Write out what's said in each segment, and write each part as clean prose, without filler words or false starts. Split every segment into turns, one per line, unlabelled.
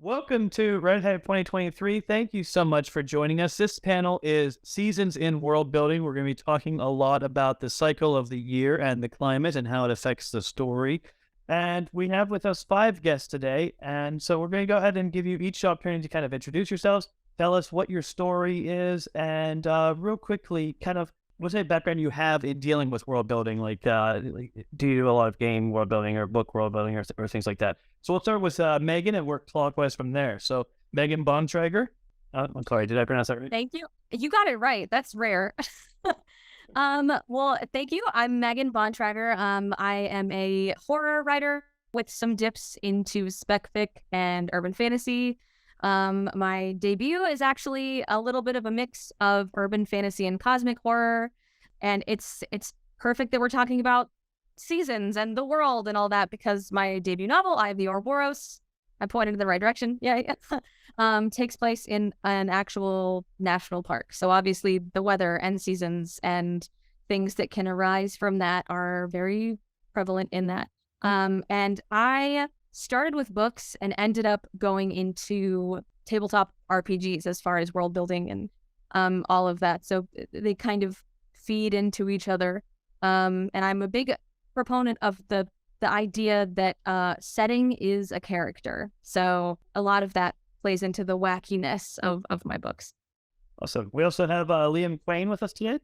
Welcome to Red Hat 2023. Thank you so much for joining us. This panel is Seasons in World Building. We're going to be talking a lot about the cycle of the year and the climate and how it affects the story. And we have with us 5 guests today. And so we're going to go ahead and give you each the opportunity to kind of introduce yourselves, tell us what your story is, and real quickly, kind of what's the background you have in dealing with world building? Like, do you do a lot of game world building or book world building or things like that? So we'll start with Megan and work clockwise from there. So Megan Bontrager. I'm sorry, did I pronounce that right?
Thank you. You got it right. That's rare. Well, thank you. I'm Megan Bontrager. I am a horror writer with some dips into spec fic and urban fantasy. My debut is actually a little bit of a mix of urban fantasy and cosmic horror, and it's perfect that we're talking about seasons and the world and all that because my debut novel, I Have the Ouroboros, I pointed in the right direction. Yeah. Takes place in an actual national park. So obviously the weather and seasons and things that can arise from that are very prevalent in that. And I started with books and ended up going into tabletop RPGs as far as world building and all of that. So they kind of feed into each other. And I'm a big proponent of the idea that setting is a character. So a lot of that plays into the wackiness of my books.
Awesome. We also have Liam Quane with us today.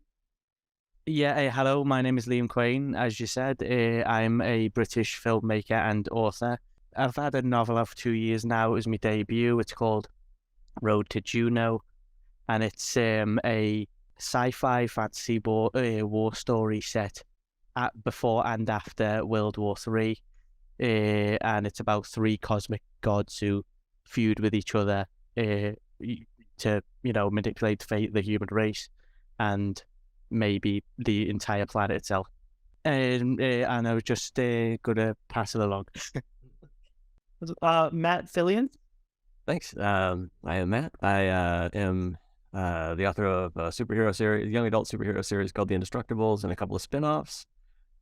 Yeah, hello, my name is Liam Quane. As you said, I'm a British filmmaker and author. I've had a novel out for 2 years now. It was my debut. It's called Road to Juno, and it's a sci-fi fantasy war story set before and after World War III, and it's about 3 cosmic gods who feud with each other to manipulate the fate of the human race and maybe the entire planet itself. And I was just gonna pass it along.
Matt Phillion.
Thanks. I am Matt. I am the author of a superhero series, young adult superhero series called The Indestructibles, and a couple of spin-offs.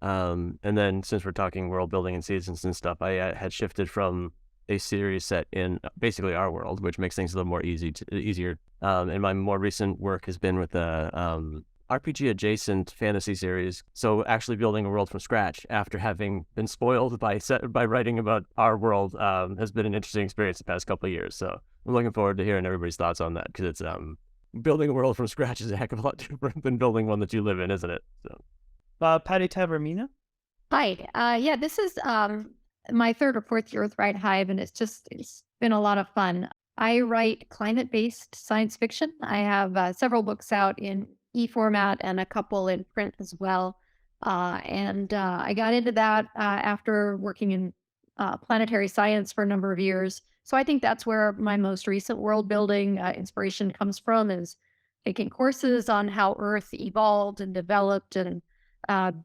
And then since we're talking world building and seasons and stuff, I had shifted from a series set in basically our world, which makes things a little more easier. And my more recent work has been with a RPG adjacent fantasy series. So actually building a world from scratch after having been spoiled by writing about our world has been an interesting experience the past couple of years. So I'm looking forward to hearing everybody's thoughts on that, because it's building a world from scratch is a heck of a lot different than building one that you live in, isn't it? So.
Patty Tavormina.
Hi. Yeah, this is my 3rd or 4th year with Ride Hive, and it's been a lot of fun. I write climate-based science fiction. I have several books out in e-format and a couple in print as well. And I got into that after working in planetary science for a number of years. So I think that's where my most recent world building inspiration comes from, is taking courses on how Earth evolved and developed and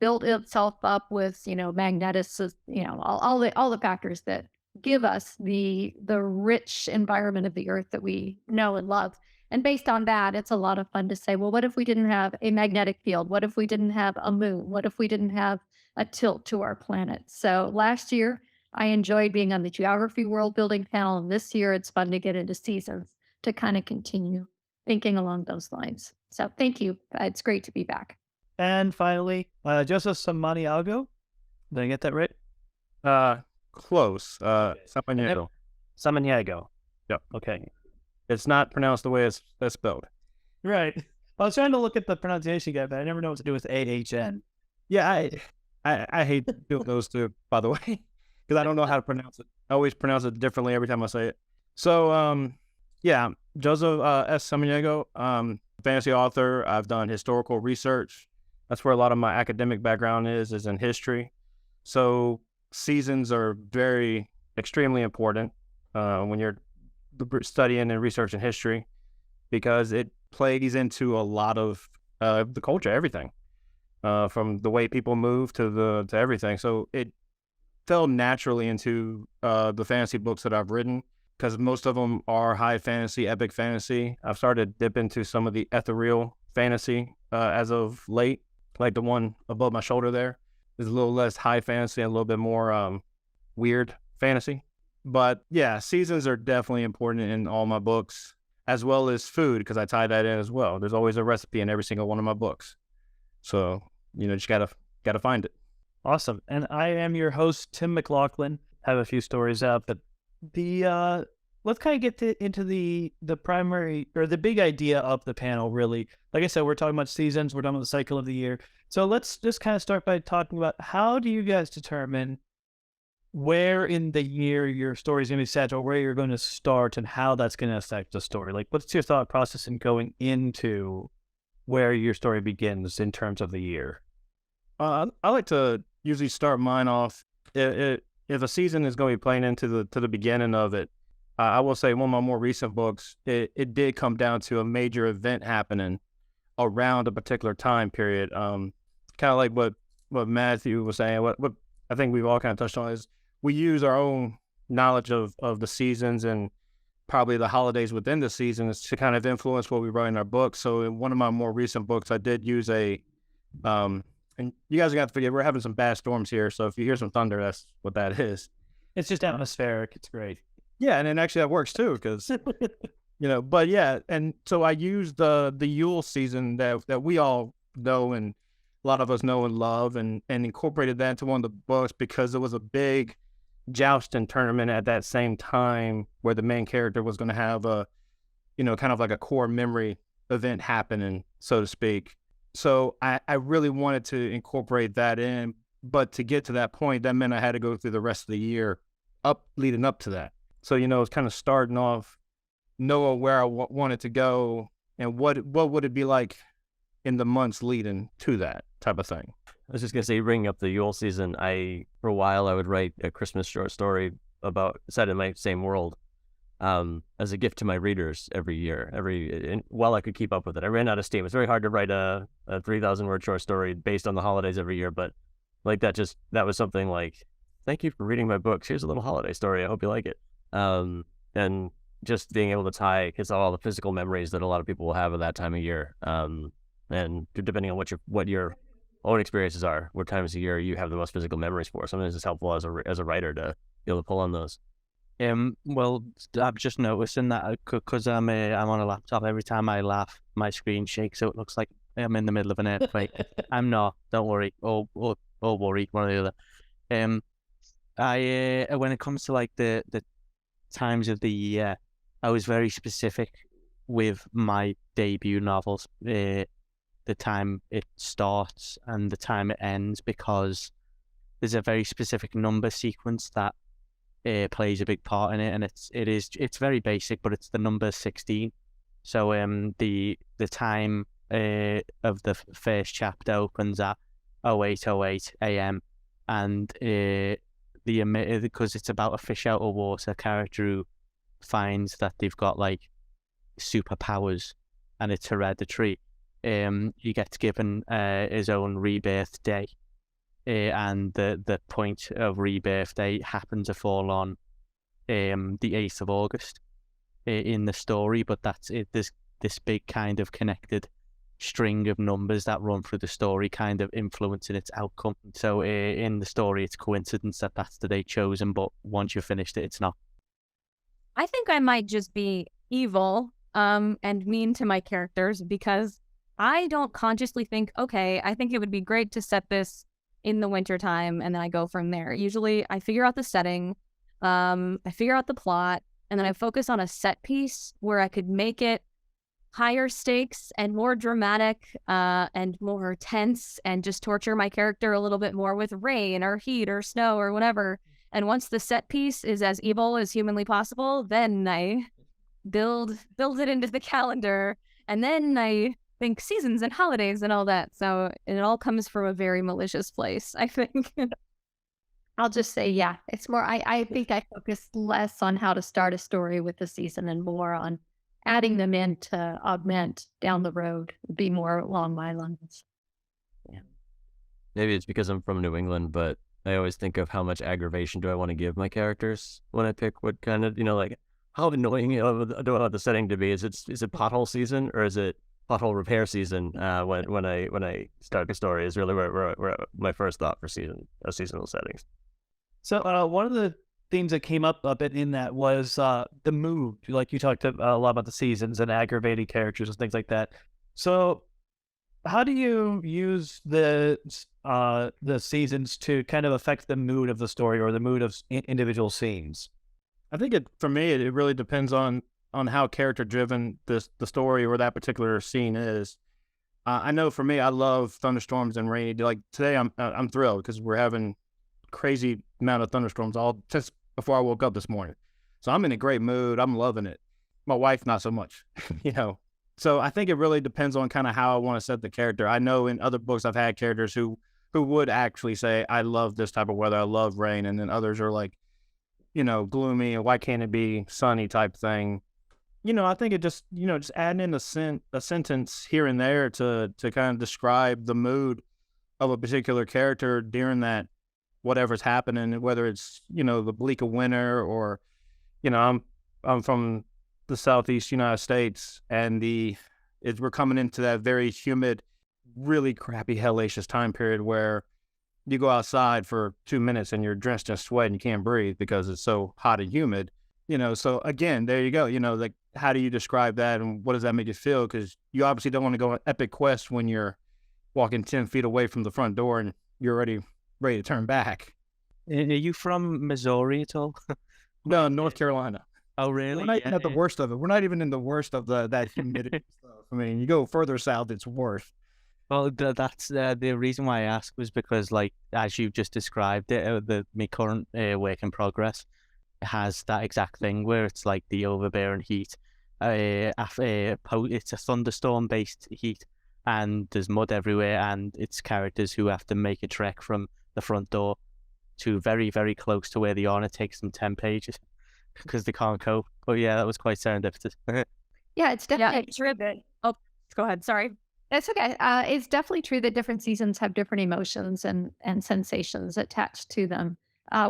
built itself up with, magneticism, all the factors that give us the rich environment of the Earth that we know and love. And based on that, it's a lot of fun to say, well, what if we didn't have a magnetic field? What if we didn't have a moon? What if we didn't have a tilt to our planet? So last year, I enjoyed being on the geography world building panel. And this year, it's fun to get into seasons to kind of continue thinking along those lines. So thank you. It's great to be back.
And finally, Joseph Samaniego. Did I get that right?
Close. Samaniego.
Samaniego.
Yep.
Okay.
It's not pronounced the way it's spelled.
Right. I was trying to look at the pronunciation guide, but I never know what to do with AHN.
Yeah, I hate doing those two, by the way, because I don't know how to pronounce it. I always pronounce it differently every time I say it. So, yeah, Joseph S Samaniego, fantasy author. I've done historical research. That's where a lot of my academic background is in history. So seasons are extremely important when you're studying and researching history, because it plays into a lot of the culture, everything, from the way people move to everything. So it fell naturally into the fantasy books that I've written, because most of them are high fantasy, epic fantasy. I've started to dip into some of the ethereal fantasy as of late, like the one above my shoulder there is a little less high fantasy and a little bit more weird fantasy. But yeah, seasons are definitely important in all my books, as well as food, because I tie that in as well. There's always a recipe in every single one of my books. So, just gotta find it.
Awesome. And I am your host, Tim McLaughlin. Have a few stories out, but the let's kind of get into the primary or the big idea of the panel. Really, like I said, we're talking about seasons. We're talking about the cycle of the year. So let's just kind of start by talking about how do you guys determine where in the year your story is going to be set, or where you're going to start, and how that's going to affect the story. Like, what's your thought process in going into where your story begins in terms of the year?
I like to usually start mine off. If a season is going to be playing into the beginning of it, I will say one of my more recent books, it did come down to a major event happening around a particular time period. Kind of like what Matthew was saying. What I think we've all kind of touched on is we use our own knowledge of the seasons and probably the holidays within the seasons to kind of influence what we write in our books. So in one of my more recent books, I did use and you guys are going to forget, we're having some bad storms here. So if you hear some thunder, that's what that is.
It's just atmospheric. It's great.
Yeah. And then actually that works too, because, but yeah. And so I used the Yule season that we all know and a lot of us know and love, and incorporated that into one of the books because it was a big jousting tournament at that same time where the main character was going to have a, kind of like a core memory event happening, so to speak. So I really wanted to incorporate that in, but to get to that point, that meant I had to go through the rest of the year leading up to that. So, it's kind of starting off, knowing where I wanted to go and what would it be like in the months leading to that type of thing.
I was just going to say, bringing up the Yule season, for a while, I would write a Christmas short story set in my same world, as a gift to my readers every year, while I could keep up with it. I ran out of steam. It's very hard to write a 3,000 word short story based on the holidays every year, but like that was something like, thank you for reading my books. Here's a little holiday story. I hope you like it. And just being able to tie, because all the physical memories that a lot of people will have at that time of year, and depending on what your own experiences are, what times of year you have the most physical memories for. Sometimes it's helpful as a writer to be able to pull on those.
Well, I'm just noticing that because I'm on a laptop, every time I laugh, my screen shakes, so it looks like I'm in the middle of an earthquake. I'm not. Don't worry. Or worry, one or the other. When it comes to like the times of the year, I was very specific with my debut novels. The time it starts and the time it ends, because there's a very specific number sequence that plays a big part in it, and it's very basic, but it's the number 16. So the time of the first chapter opens at 08:08 a.m. and because it's about a fish out of water character who finds that they've got like superpowers and it's hereditary. He gets given his own rebirth day, and the point of rebirth day happened to fall on the 8th of August in the story, but that's it. There's this big kind of connected string of numbers that run through the story, kind of influencing its outcome. So in the story, it's coincidence that that's the day chosen, but once you've finished it, it's not.
I think I might just be evil and mean to my characters, because I don't consciously think, okay, I think it would be great to set this in the wintertime, and then I go from there. Usually I figure out the setting, I figure out the plot, and then I focus on a set piece where I could make it higher stakes and more dramatic and more tense, and just torture my character a little bit more with rain or heat or snow or whatever. And once the set piece is as evil as humanly possible, then I build it into the calendar, and then I think seasons and holidays and all that. So it all comes from a very malicious place, I think.
I'll just say, yeah, it's more, I think I focus less on how to start a story with the season and more on adding them in to augment down the road, be more along my lines.
Yeah. Maybe it's because I'm from New England, but I always think of how much aggravation do I want to give my characters when I pick what kind of, like how annoying do I want the setting to be? Is it pothole season, or is it pothole repair season? When I start the story is really where my first thought for seasonal settings.
So one of the themes that came up a bit in that was the mood. Like you talked a lot about the seasons and aggravating characters and things like that. So how do you use the seasons to kind of affect the mood of the story or the mood of individual scenes?
I think for me, it really depends on how character driven the story or that particular scene is. I know for me, I love thunderstorms and rainy. Like today, I'm thrilled because we're having crazy amount of thunderstorms all just before I woke up this morning. So I'm in a great mood. I'm loving it. My wife, not so much, you know. So I think it really depends on kind of how I want to set the character. I know in other books I've had characters who would actually say, I love this type of weather. I love rain. And then others are like, you know, gloomy and why can't it be sunny type thing. You know, I think it just, you know, just adding in a sentence here and there to kind of describe the mood of a particular character during that whatever's happening, whether it's, you know, the bleak of winter or, you know, I'm from the Southeast United States and we're coming into that very humid, really crappy, hellacious time period where you go outside for 2 minutes and you're drenched in sweat and you can't breathe because it's so hot and humid, you know. So again, there you go. You know, like, how do you describe that and what does that make you feel? Because you obviously don't want to go on an epic quest when you're walking 10 feet away from the front door and you're already ready to turn back.
Are you from Missouri at all?
No, North Carolina.
Oh, really?
We're not even at the worst of it. We're not even in the worst of that humidity stuff. I mean, you go further south, it's worse.
Well, that's the reason why I asked was because, like, as you just described it, my current work in progress has that exact thing where it's like the overbearing heat. It's a thunderstorm-based heat, and there's mud everywhere, and it's characters who have to make a trek from the front door to very, very close to where they are, and it takes them 10 pages because they can't cope. But yeah, that was quite serendipitous.
Yeah, it's definitely
Yeah, true. Oh, go ahead. Sorry.
It's okay. It's definitely true that different seasons have different emotions and sensations attached to them.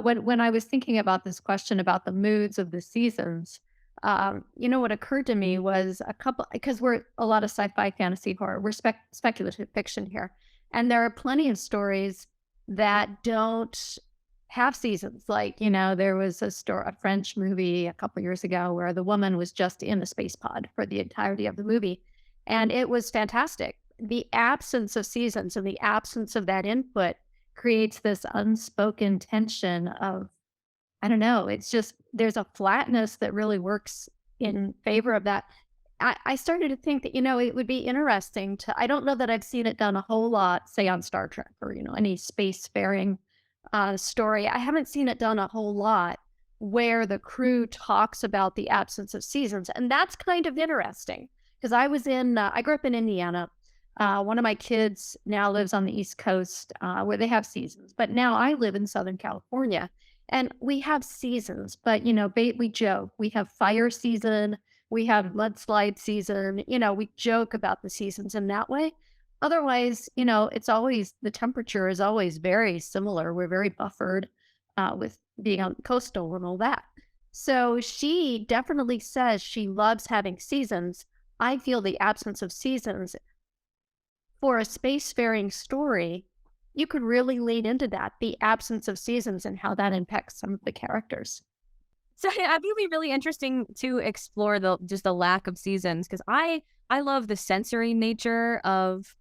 When I was thinking about this question about the moods of the seasons, you know, what occurred to me was a couple, because we're a lot of sci-fi, fantasy, horror. We're speculative fiction here, and there are plenty of stories that don't have seasons. Like, you know, there was a French movie a couple years ago where the woman was just in a space pod for the entirety of the movie. And it was fantastic. The absence of seasons and the absence of that input creates this unspoken tension of, I don't know, it's just, there's a flatness that really works in favor of that. I started to think that, you know, it would be interesting I don't know that I've seen it done a whole lot, say on Star Trek or, you know, any spacefaring story. I haven't seen it done a whole lot where the crew talks about the absence of seasons. And that's kind of interesting. Because I grew up in Indiana. One of my kids now lives on the East Coast where they have seasons. But now I live in Southern California and we have seasons. But, you know, we joke. We have fire season. We have mudslide season. You know, we joke about the seasons in that way. Otherwise, you know, the temperature is always very similar. We're very buffered with being on coastal and all that. So she definitely says she loves having seasons. I feel the absence of seasons for a spacefaring story, you could really lean into that, the absence of seasons and how that impacts some of the characters.
So I think it'd be really interesting to explore just the lack of seasons, because I love the sensory nature of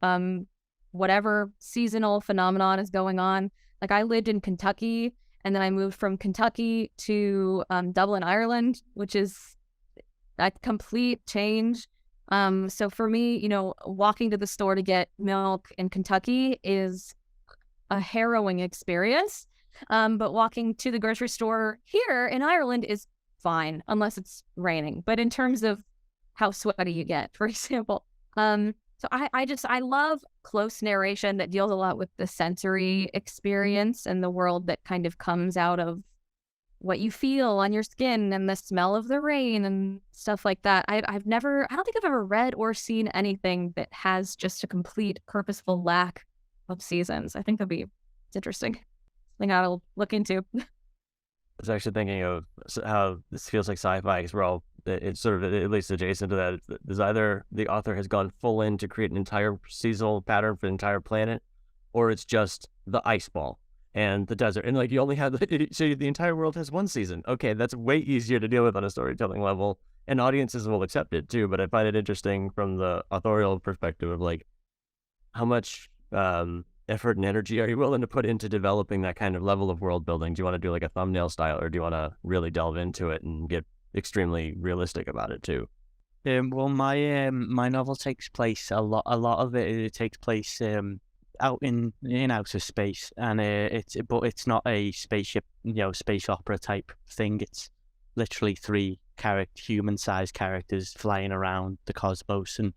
whatever seasonal phenomenon is going on. Like, I lived in Kentucky, and then I moved from Kentucky to Dublin, Ireland, which is a complete change. So for me, you know, walking to the store to get milk in Kentucky is a harrowing experience. But walking to the grocery store here in Ireland is fine, unless it's raining. But in terms of how sweaty you get, for example. So I love close narration that deals a lot with the sensory experience and the world that kind of comes out of what you feel on your skin and the smell of the rain and stuff like that. I don't think I've ever read or seen anything that has just a complete purposeful lack of seasons. I think it's interesting. Something I'll look into.
I was actually thinking of how this feels like sci-fi because it's sort of at least adjacent to that. There's either the author has gone full in to create an entire seasonal pattern for the entire planet, or it's just the ice ball. and the desert, and like you only have so the entire world has one season. Okay, that's way easier to deal with on a storytelling level, and audiences will accept it too. But I find it interesting from the authorial perspective of like how much effort and energy are you willing to put into developing that kind of level of world building? Do you want to do like a thumbnail style, or do you want to really delve into it and get extremely realistic about it too?
Well, my novel takes place a lot of it takes place out in outer space, and it's not a spaceship, space opera type thing. It's literally three human-sized characters flying around the cosmos and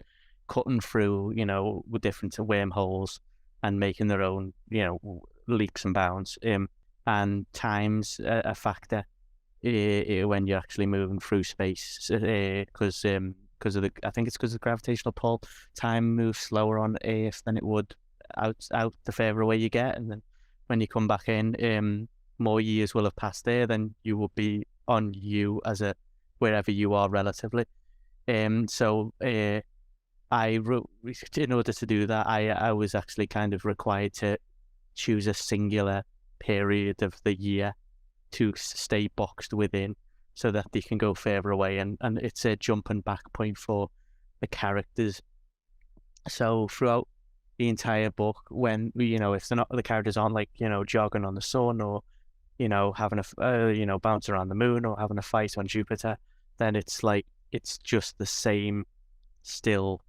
cutting through, with different wormholes and making their own, leaps and bounds. And time's a factor when you're actually moving through space, because of I think it's because of the gravitational pull. Time moves slower on Earth than it would out the further away you get, and then when you come back in, more years will have passed there than you will be on you as a wherever you are relatively. So I wrote, in order to do that, I was actually kind of required to choose a singular period of the year to stay boxed within, so that they can go further away, and it's a jumping back point for the characters. So throughout the entire book, when if they're not, the characters aren't like jogging on the sun, or having a bounce around the moon, or having a fight on Jupiter, then it's like it's just the same still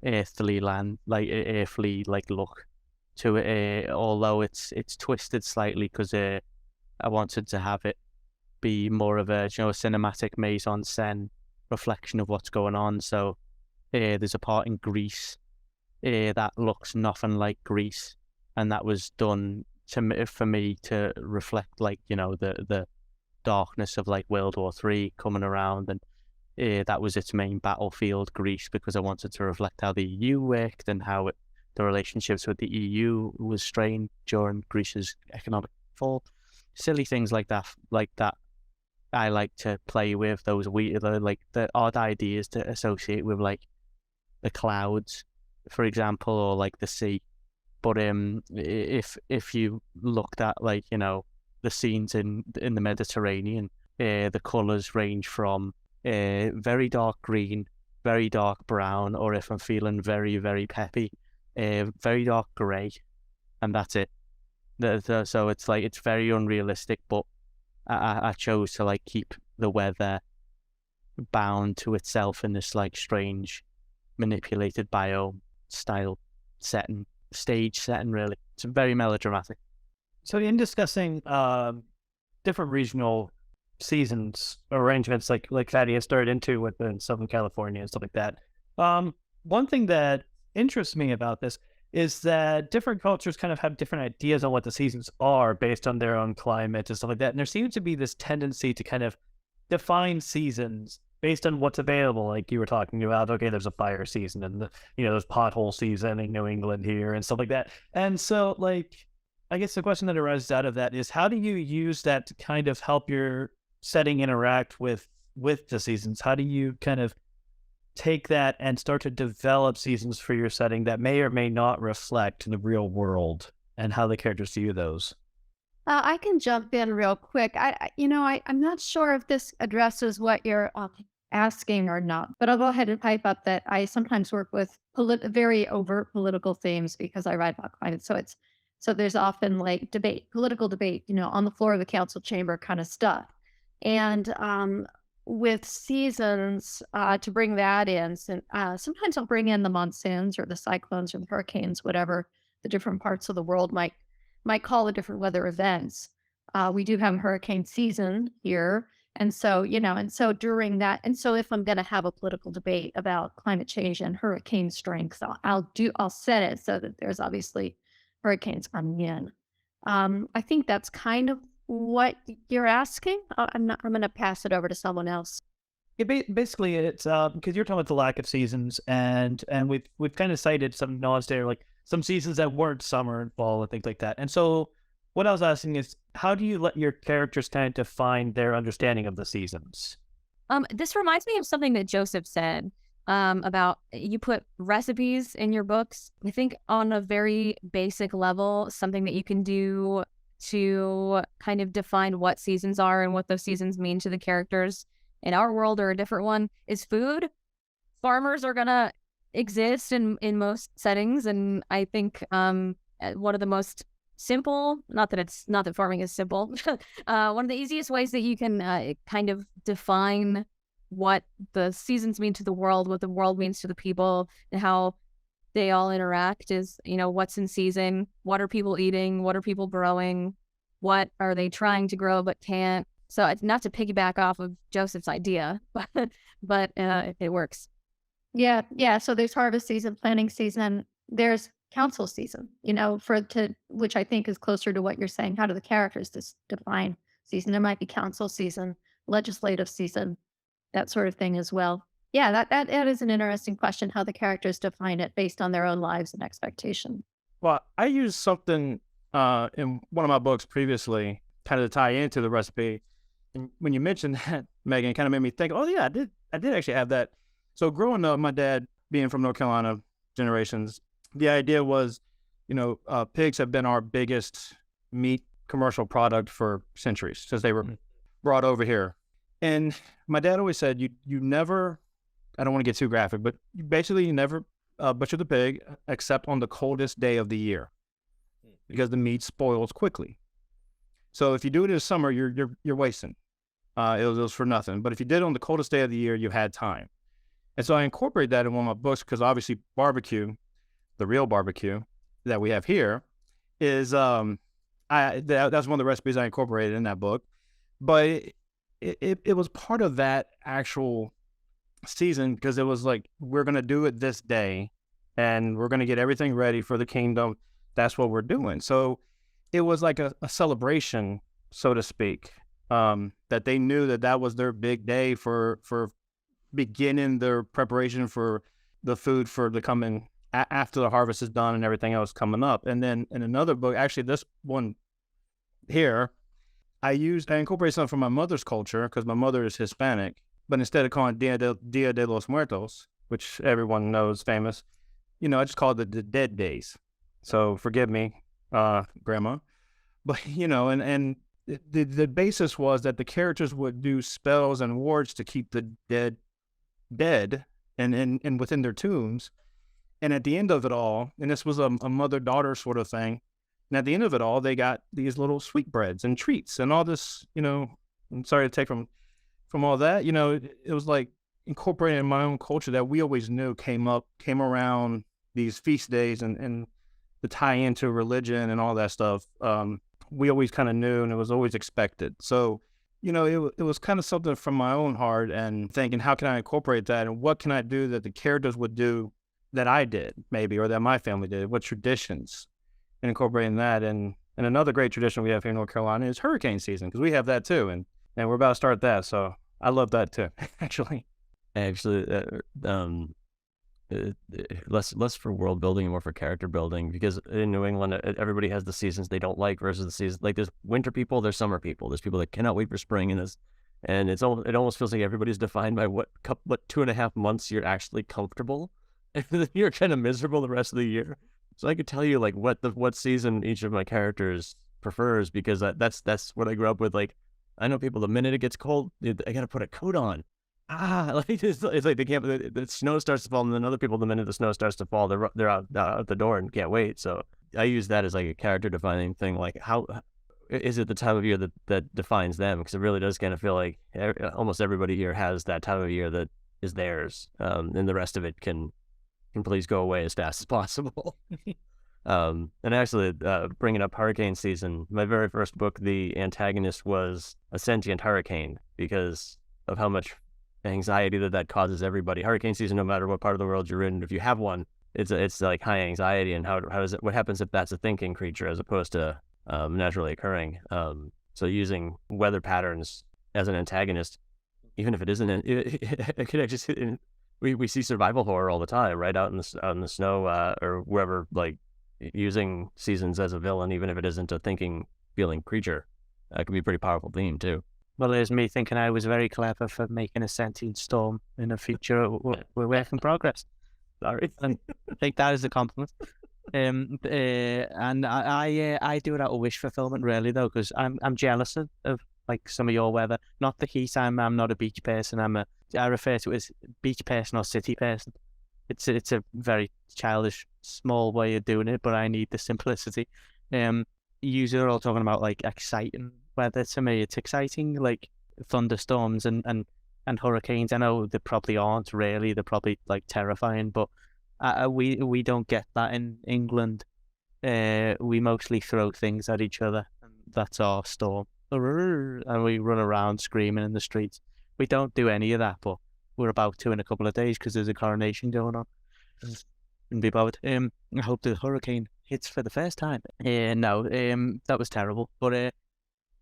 earthly land, like earthly like look to it, although it's twisted slightly because I wanted to have it be more of a cinematic mise en scène reflection of what's going on. So there's a part in Greece that looks nothing like Greece, and that was done for me to reflect like the darkness of like World War III coming around, and that was its main battlefield, Greece, because I wanted to reflect how the EU worked and how the relationships with the EU was strained during Greece's economic fall. Silly things like that I like to play with, those the odd ideas to associate with like the clouds, for example, or like the sea. But if you looked at like the scenes in the Mediterranean, the colours range from very dark green, very dark brown, or if I'm feeling very, very peppy, very dark grey, and that's it. So it's like it's very unrealistic, but I chose to like keep the weather bound to itself in this like strange manipulated biome style stage setting really. It's very melodramatic.
So in discussing different regional seasons arrangements like Fatty has started into within Southern California and stuff like that, one thing that interests me about this is that different cultures kind of have different ideas on what the seasons are based on their own climate and stuff like that. And there seems to be this tendency to kind of define seasons based on what's available. Like you were talking about, okay, there's a fire season and there's pothole season in New England here and stuff like that. And so like, I guess the question that arises out of that is, how do you use that to kind of help your setting interact with the seasons? How do you kind of take that and start to develop seasons for your setting that may or may not reflect the real world, and how the characters view those?
I can jump in real quick. I'm not sure if this addresses what you're asking or not, but I'll go ahead and pipe up that I sometimes work with very overt political themes because I write about climate. So there's often like political debate, on the floor of the council chamber kind of stuff. And with seasons, to bring that in, sometimes I'll bring in the monsoons or the cyclones or the hurricanes, whatever the different parts of the world might call the different weather events. We do have a hurricane season here. And so, during that, and so if I'm going to have a political debate about climate change and hurricane strength, I'll set it so that there's obviously hurricanes coming in. I think that's kind of what you're asking. I'm going to pass it over to someone else.
Basically, it's because you're talking about the lack of seasons, and we've kind of cited some nods there, like some seasons that weren't summer and fall and things like that. And so, what I was asking is, how do you let your characters kind of define their understanding of the seasons?
This reminds me of something that Joseph said about you put recipes in your books. I think on a very basic level, something that you can do to kind of define what seasons are and what those seasons mean to the characters in our world or a different one is food. Farmers are gonna exist in most settings, and I think one of the most simple, not that farming is simple, one of the easiest ways that you can kind of define what the seasons mean to the world, what the world means to the people, and how they all interact is, what's in season, what are people eating, what are people growing, what are they trying to grow but can't. So it's not to piggyback off of Joseph's idea, but it works.
Yeah. So there's harvest season, planting season. There's council season, which I think is closer to what you're saying. How do the characters define season? There might be council season, legislative season, that sort of thing as well. Yeah, that is an interesting question, how the characters define it based on their own lives and expectation.
Well, I used something in one of my books previously, kind of to tie into the recipe. And when you mentioned that, Megan, it kind of made me think, oh yeah, I did actually have that. So growing up, my dad being from North Carolina generations, the idea was, pigs have been our biggest meat commercial product for centuries since they were brought over here. And my dad always said, you never, I don't want to get too graphic, but basically you never butcher the pig except on the coldest day of the year because the meat spoils quickly. So if you do it in the summer, you're wasting. It was for nothing. But if you did it on the coldest day of the year, you had time. And so I incorporate that in one of my books because obviously barbecue, the real barbecue that we have here, is that's one of the recipes I incorporated in that book. But it was part of that actual season because it was like, we're going to do it this day and we're going to get everything ready for the kingdom. That's what we're doing. So it was like a celebration, so to speak, that they knew that was their big day for beginning their preparation for the food for the coming after the harvest is done and everything else coming up. And then in another book, actually this one here, I incorporated something from my mother's culture because my mother is Hispanic, but instead of calling it Dia de los Muertos, which everyone knows famous, I just called it the dead days. So forgive me, Grandma, but and the basis was that the characters would do spells and wards to keep the dead and within their tombs. And at the end of it all, and this was a mother-daughter sort of thing, and at the end of it all, they got these little sweetbreads and treats and all this, I'm sorry to take from all that, it was like incorporating in my own culture that we always knew came around these feast days and the tie into religion and all that stuff. We always kind of knew and it was always expected. So, it was kind of something from my own heart and thinking, how can I incorporate that? And what can I do that the characters would do that I did maybe, or that my family did? What traditions? And incorporating that. And another great tradition we have here in North Carolina is hurricane season, because we have that too. And we're about to start that. So I love that too, actually.
Less for world building and more for character building, because in New England, everybody has the seasons they don't like versus the seasons. Like there's winter people, there's summer people, there's people that cannot wait for spring, and it almost feels like everybody's defined by what 2.5 months you're actually comfortable, and then you're kind of miserable the rest of the year. So I could tell you like what season each of my characters prefers, because that's what I grew up with. Like I know people, the minute it gets cold, I gotta put a coat on. Like it's like they can't. The snow starts to fall, and then other people, the minute the snow starts to fall, they're out the door and can't wait. So I use that as like a character defining thing. Like how is it the time of year that defines them? Because it really does kind of feel like almost everybody here has that time of year that is theirs, and the rest of it can please go away as fast as possible. And actually, bringing up hurricane season, my very first book, the antagonist was a sentient hurricane because of how much anxiety that causes everybody. Hurricane season, no matter what part of the world you're in, if you have one, it's like high anxiety. And what happens if that's a thinking creature as opposed to naturally occurring? So using weather patterns as an antagonist, even if it isn't, it could actually. We see survival horror all the time, right out in the snow or wherever, like using seasons as a villain, even if it isn't a thinking, feeling creature. That could be a pretty powerful theme too.
Well, there's me thinking I was very clever for making a sentient storm in a future we're work in progress.
Sorry.
And I take that as a compliment. And I do it out of wish fulfillment, really, though, because I'm jealous of like some of your weather. Not the heat. I'm not a beach person. I refer to it as beach person or city person. It's a very childish, small way of doing it, but I need the simplicity. Usually are all talking about like exciting weather. To me, it's exciting, like thunderstorms and hurricanes. I know they probably aren't really. They're probably like terrifying, but we don't get that in England. We mostly throw things at each other, and that's our storm. And we run around screaming in the streets. We don't do any of that, but we're about to in a couple of days because there's a coronation going on. And be bothered. I hope the hurricane hits for the first time. No, that was terrible. But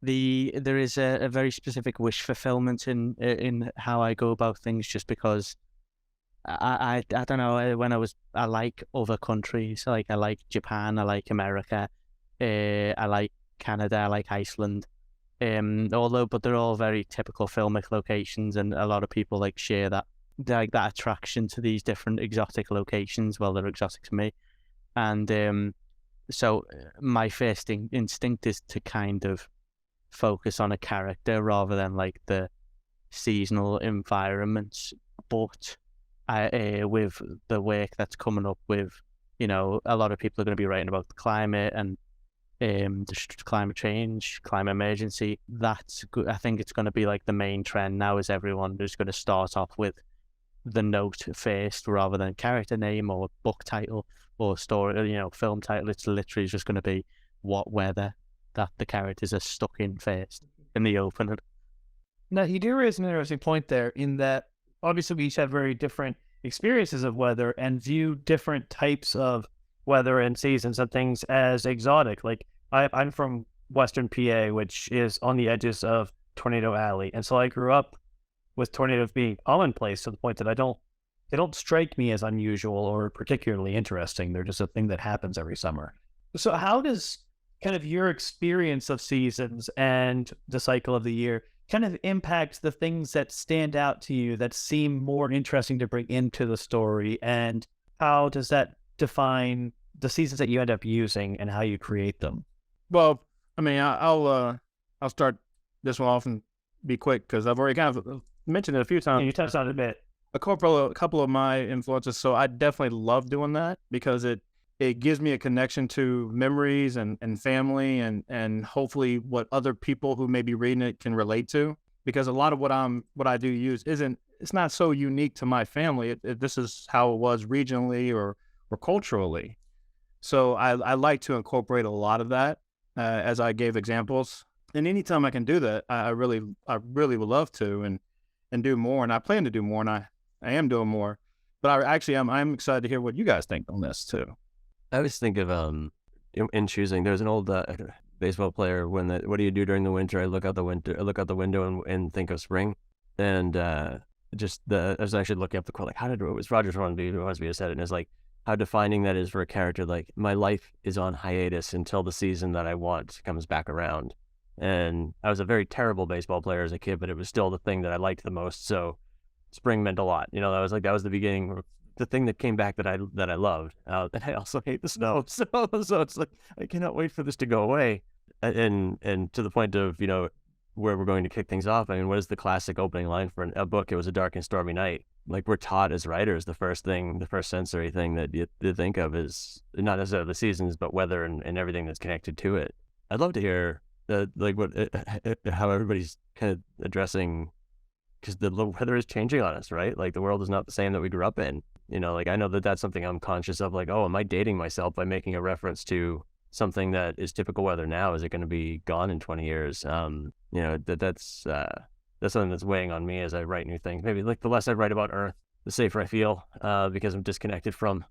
there is a very specific wish fulfillment in how I go about things, just because I don't know, I like other countries, like I like Japan, I like America, I like Canada, I like Iceland. But they're all very typical filmic locations, and a lot of people like share that attraction to these different exotic locations. Well, they're exotic to me, and so my first instinct is to kind of focus on a character rather than like the seasonal environments. But with the work that's coming up with, a lot of people are going to be writing about the climate and climate change, climate emergency. That's good. I think it's going to be like the main trend now, is everyone is going to start off with the note first rather than character name or book title or story, film title. It's literally just going to be what weather that the characters are stuck in first in the opening.
Now, you do raise an interesting point there, in that obviously we each have very different experiences of weather and view different types of weather and seasons and things as exotic. Like I'm from Western PA, which is on the edges of Tornado Alley, and so I grew up with tornadoes being commonplace to the point that they don't strike me as unusual or particularly interesting. They're just a thing that happens every summer. So how does kind of your experience of seasons and the cycle of the year kind of impact the things that stand out to you, that seem more interesting to bring into the story? And how does that define the seasons that you end up using and how you create them?
Well, I mean, I'll start this one off and be quick, because I've already kind of mentioned it a few times.
You touched on it a bit.
A couple of my influences, so I definitely love doing that, because it gives me a connection to memories and family and hopefully what other people who may be reading it can relate to, because a lot of what I do use it's not so unique to my family. This is how it was regionally or culturally. So I like to incorporate a lot of that as I gave examples. And anytime I can do that, I really would love to and do more. And I plan to do more, and I am doing more. But I'm excited to hear what you guys think on this too.
I always think of in choosing. There's an old baseball player. What do you do during the winter? I look out the window and think of spring. And I was actually looking up the quote, like, it was Roger Hornsby who said it, and it's like how defining that is for a character. Like, my life is on hiatus until the season that I want comes back around. And I was a very terrible baseball player as a kid, but it was still the thing that I liked the most. So spring meant a lot. That was the beginning, the thing that came back that I loved. And I also hate the snow. So it's like, I cannot wait for this to go away. And to the point of, where we're going to kick things off. I mean, what is the classic opening line for a book? It was a dark and stormy night. Like, we're taught as writers, the first sensory thing that you think of is not necessarily the seasons, but weather and everything that's connected to it. I'd love to hear how everybody's kind of addressing, because the weather is changing on us, right? Like, the world is not the same that we grew up in. I know that's something I'm conscious of. Like, oh, am I dating myself by making a reference to something that is typical weather now? Is it going to be gone in 20 years? That's something that's weighing on me as I write new things. Maybe like the less I write about Earth, the safer I feel, because I'm disconnected from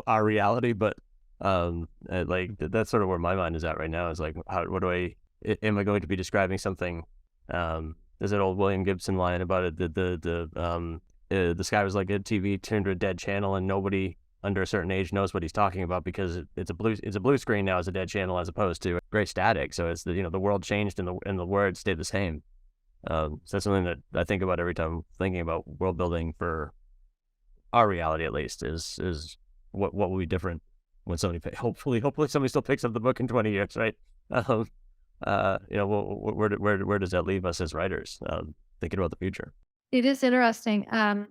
our reality. But that's sort of where my mind is at right now. Is like, am I going to be describing something? There's that old William Gibson line about it. The sky was like a TV turned to a dead channel, and nobody under a certain age knows what he's talking about, because it's a blue screen now as a dead channel, as opposed to gray static. So it's the world changed and the words stayed the same. So that's something that I think about every time thinking about world building for our reality, at least, is what will be different when somebody hopefully somebody still picks up the book in 20 years, right? Where does that leave us as writers, thinking about the future?
It is interesting. I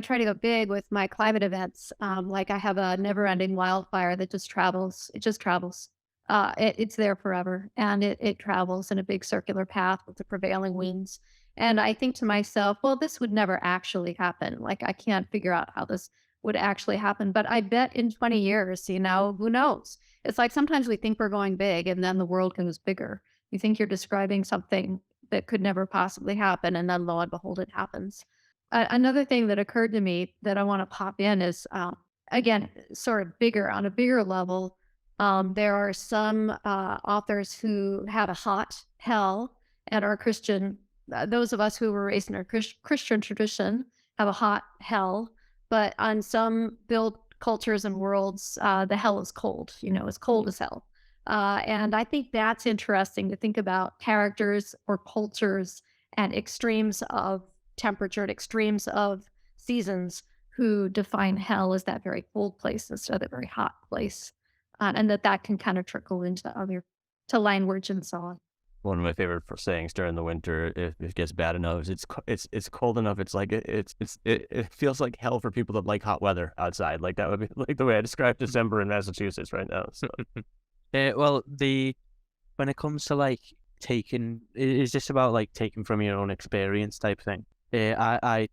try to go big with my climate events. Like I have a never-ending wildfire that just travels. It just travels. It's there forever, and it travels in a big circular path with the prevailing winds. And I think to myself, well, this would never actually happen. Like I can't figure out how this would actually happen. But I bet in 20 years, who knows? It's like sometimes we think we're going big, and then the world goes bigger. You think you're describing something that could never possibly happen, and then lo and behold, it happens. Another thing that occurred to me that I want to pop in is, again, sort of bigger on a bigger level. There are some authors who have a hot hell and are Christian. Those of us who were raised in a Christian tradition have a hot hell, but on some built cultures and worlds, the hell is cold. It's cold as hell. And I think that's interesting to think about characters or cultures and extremes of temperature and extremes of seasons who define hell as that very cold place instead of the very hot place. And that can kind of trickle to language and so on.
One of my favorite sayings during the winter, if it gets bad enough, is it's cold enough. It's like it feels like hell for people that like hot weather outside. Like that would be like the way I describe December in Massachusetts right now. So.
When it comes to like taking, is this about like taking from your own experience type thing? I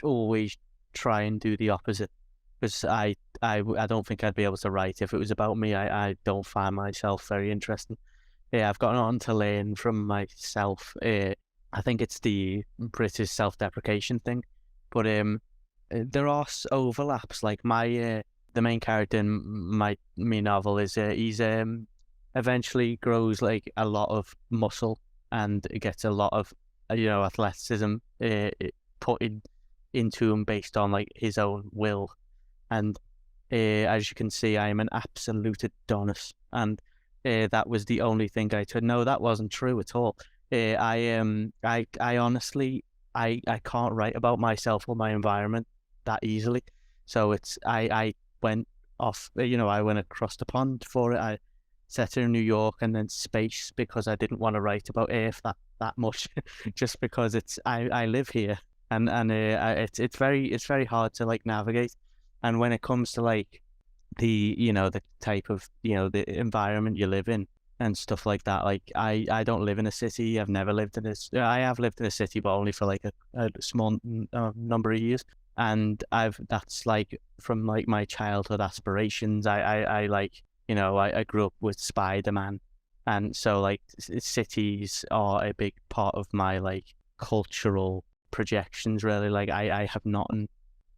always try and do the opposite, because I don't think I'd be able to write if it was about me. I don't find myself very interesting. I've gotten on to learn from myself. I think it's the British self-deprecation thing, but there are overlaps. Like the main character in my novel is he's eventually grows like a lot of muscle and gets a lot of athleticism put into him based on like his own will. And as you can see, I am an absolute Adonis, and that was the only thing I told. No, that wasn't true at all. I honestly I can't write about myself or my environment that easily. So I went off. I went across the pond for it. I set it in New York and then space, because I didn't want to write about Earth that much, just because I live here, and it's very hard to like navigate. And when it comes to like the type of the environment you live in and stuff like that, like I don't live in a city. I've never lived in this. I have lived in a city, but only for like a small number of years. And that's like from like my childhood aspirations. I grew up with Spider-Man, and so like cities are a big part of my like cultural projections. Really, like I have nothing.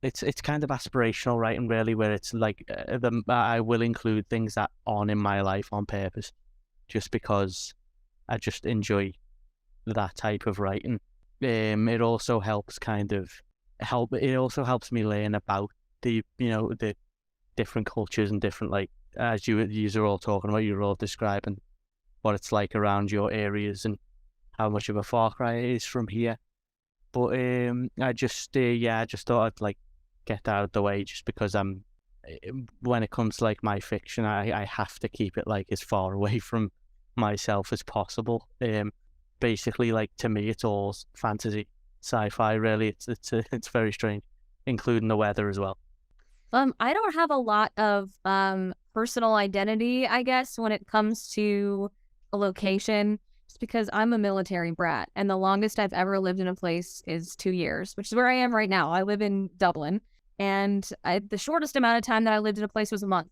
It's kind of aspirational writing, really, where it's like I will include things that aren't in my life on purpose, just because I just enjoy that type of writing. It also helps It also helps me learn about the different cultures and different, like, as you are all talking about, you're all describing what it's like around your areas and how much of a far cry it is from here. But I just thought I'd like get that out of the way, just because when it comes to like my fiction, I have to keep it like as far away from myself as possible. Basically, like, to me, it's all fantasy, sci-fi. Really, it's very strange, including the weather as well.
I don't have a lot of personal identity, I guess, when it comes to a location, just because I'm a military brat, and the longest I've ever lived in a place is 2 years, which is where I am right now. I live in Dublin, and the shortest amount of time that I lived in a place was a month.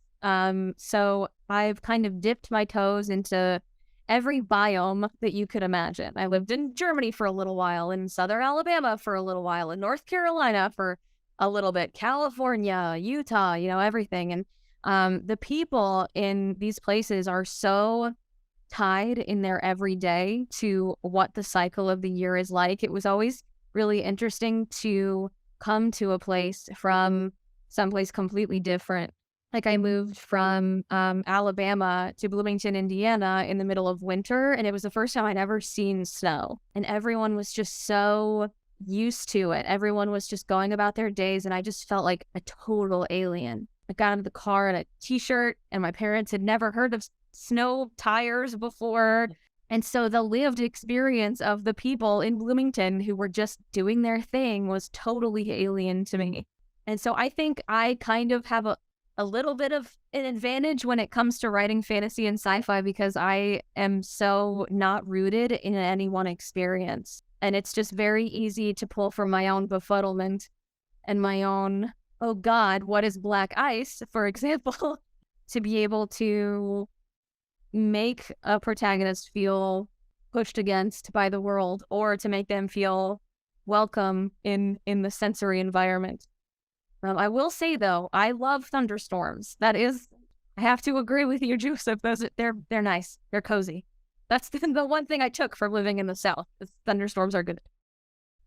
So I've kind of dipped my toes into every biome that you could imagine. I lived in Germany for a little while, in Southern Alabama for a little while, in North Carolina for a little bit, California, Utah, everything. And the people in these places are so tied in their everyday to what the cycle of the year is like. It was always really interesting to come to a place from someplace completely different. Like, I moved from Alabama to Bloomington, Indiana in the middle of winter, and it was the first time I'd ever seen snow. And everyone was just so used to it. Everyone was just going about their days, and I just felt like a total alien. I got out of the car in a t-shirt, and my parents had never heard of snow tires before. And so the lived experience of the people in Bloomington who were just doing their thing was totally alien to me. And so I think I kind of have a little bit of an advantage when it comes to writing fantasy and sci-fi, because I am so not rooted in any one experience. And it's just very easy to pull from my own befuddlement and my own, oh God, what is black ice, for example, to be able to make a protagonist feel pushed against by the world, or to make them feel welcome in the sensory environment. I will say though, I love thunderstorms. That is, I have to agree with you, Joseph. They're nice. They're cozy. That's the one thing I took from living in the South. Is thunderstorms are good.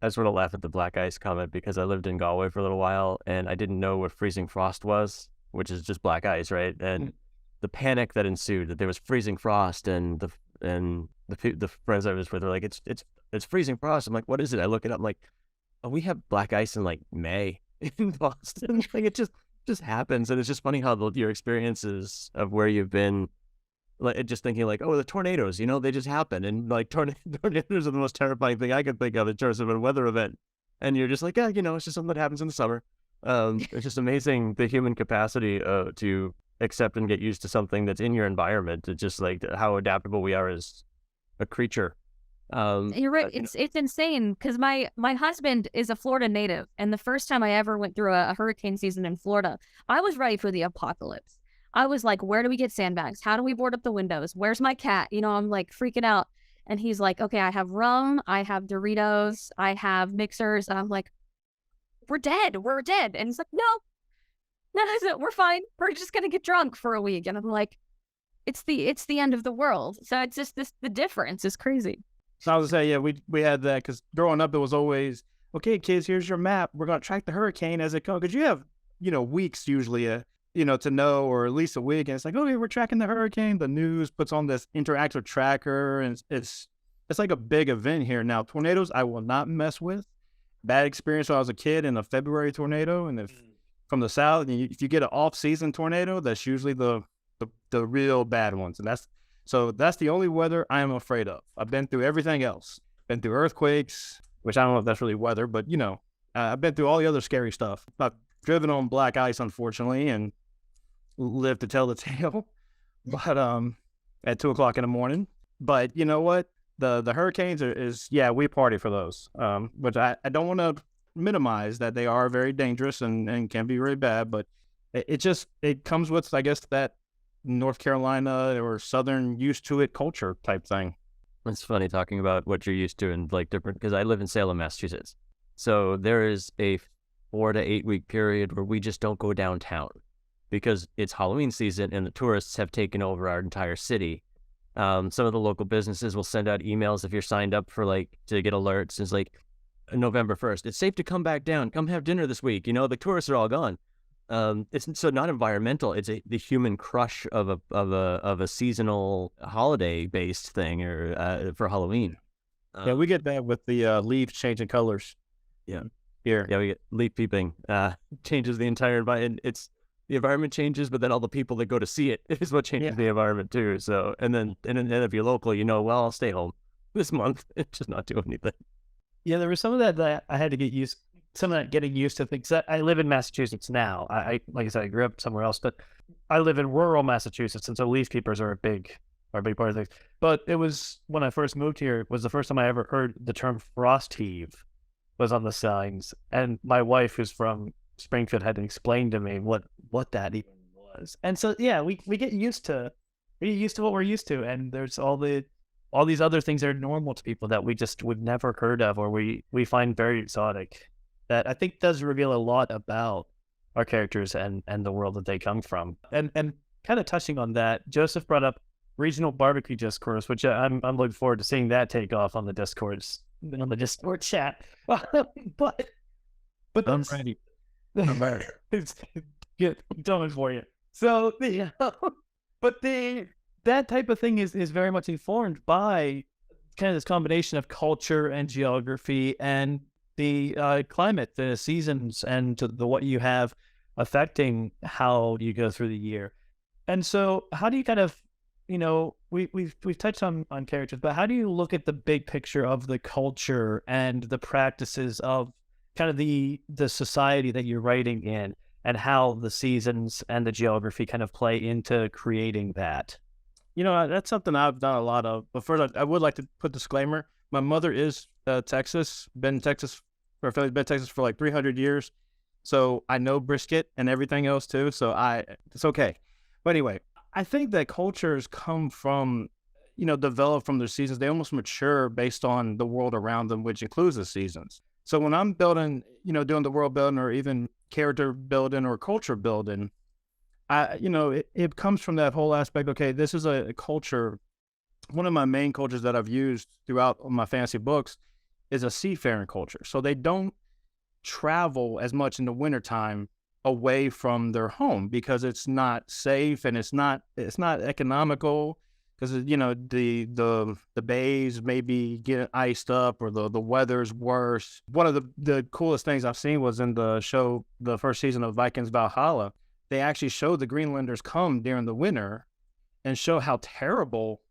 I sort of laugh at the black ice comment because I lived in Galway for a little while and I didn't know what freezing frost was, which is just black ice, right? And the panic that ensued, that there was freezing frost, and the friends I was with were like, it's freezing frost. I'm like, what is it? I look it up. I'm like, oh, we have black ice in like May in Boston. Like it just happens, and it's just funny how your experiences of where you've been, like just thinking like, oh, the tornadoes, they just happen, and like tornadoes are the most terrifying thing I could think of in terms of a weather event, and you're just like, yeah, it's just something that happens in the summer. It's just amazing the human capacity to accept and get used to something that's in your environment. It's just like how adaptable we are as a creature.
You're right. It's insane, because my husband is a Florida native, and the first time I ever went through a hurricane season in Florida, I was ready for the apocalypse. I was like, where do we get sandbags? How do we board up the windows? Where's my cat? I'm like freaking out. And he's like, okay, I have rum, I have Doritos, I have mixers. And I'm like, we're dead. And he's like, no, we're fine. We're just gonna get drunk for a week. And I'm like, it's the end of the world. So it's just the difference is crazy.
So I was gonna say, yeah, we had that because growing up, it was always, okay, kids, here's your map. We're gonna track the hurricane as it comes, because you have, weeks usually, to know, or at least a week, and it's like, okay, we're tracking the hurricane. The news puts on this interactive tracker, and it's like a big event here. Now, tornadoes, I will not mess with. Bad experience when I was a kid in a February tornado, and if from the south, and if you get an off-season tornado, that's usually the real bad ones, and that's the only weather I am afraid of. I've been through everything else. Been through earthquakes, which I don't know if that's really weather, but I've been through all the other scary stuff. I've driven on black ice, unfortunately, and lived to tell the tale. But at 2:00 in the morning. But you know what? The hurricanes we party for those. But I don't want to minimize that they are very dangerous and can be very bad. But it comes with, I guess, that North Carolina or Southern used to it culture type thing.
It's funny talking about what you're used to and like different, because I live in Salem, Massachusetts. So there is a 4 to 8 week period where we just don't go downtown because it's Halloween season and the tourists have taken over our entire city. Some of the local businesses will send out emails if you're signed up for to get alerts. It's like November 1st. It's safe to come back down. Come have dinner this week. The tourists are all gone. It's so not environmental. It's the human crush of a seasonal holiday based thing, or for Halloween.
Yeah, we get that with the leaves changing colors.
Yeah,
here.
Yeah, we get leaf peeping. Changes the entire environment. The environment changes, but then all the people that go to see it is what changes the environment too. So, and then if you're local, well, I'll stay home this month and just not do anything.
Yeah, there was some of that I had to get used. Some of that getting used to things. I live in Massachusetts now. I like I said, I grew up somewhere else, but I live in rural Massachusetts, and so leaf peepers are a big part of things. But it was when I first moved here, was the first time I ever heard the term frost heave was on the signs, and my wife, who's from Springfield, had to explain to me what that even was. And so we get used to what we're used to, and there's all these other things that are normal to people that we've never heard of, or we find very exotic. That I think does reveal a lot about our characters and the world that they come from. And kind of touching on that, Joseph brought up regional barbecue discourse, which I'm looking forward to seeing that take off on the Discord chat. but
I'm ready.
I'm ready. It's good. Done it for you. So but that type of thing is very much informed by kind of this combination of culture and geography and the climate, the seasons, and the what you have affecting how you go through the year. And so, how do you kind of, we've touched on characters, but how do you look at the big picture of the culture and the practices of kind of the society that you're writing in, and how the seasons and the geography kind of play into creating that?
That's something I've done a lot of. But first, I would like to put disclaimer. My mother is Texas, been in Texas for like 300 years. So I know brisket and everything else too. So it's okay. But anyway, I think that cultures come from, develop from their seasons. They almost mature based on the world around them, which includes the seasons. So when I'm building, doing the world building or even character building or culture building, it comes from that whole aspect. Okay, this is a culture. One of my main cultures that I've used throughout my fantasy books is a seafaring culture. So they don't travel as much in the wintertime away from their home because it's not safe and it's not economical, because the bays maybe get iced up or the weather's worse. One of the coolest things I've seen was in the show, the first season of Vikings Valhalla. They actually showed the Greenlanders come during the winter and show how terrible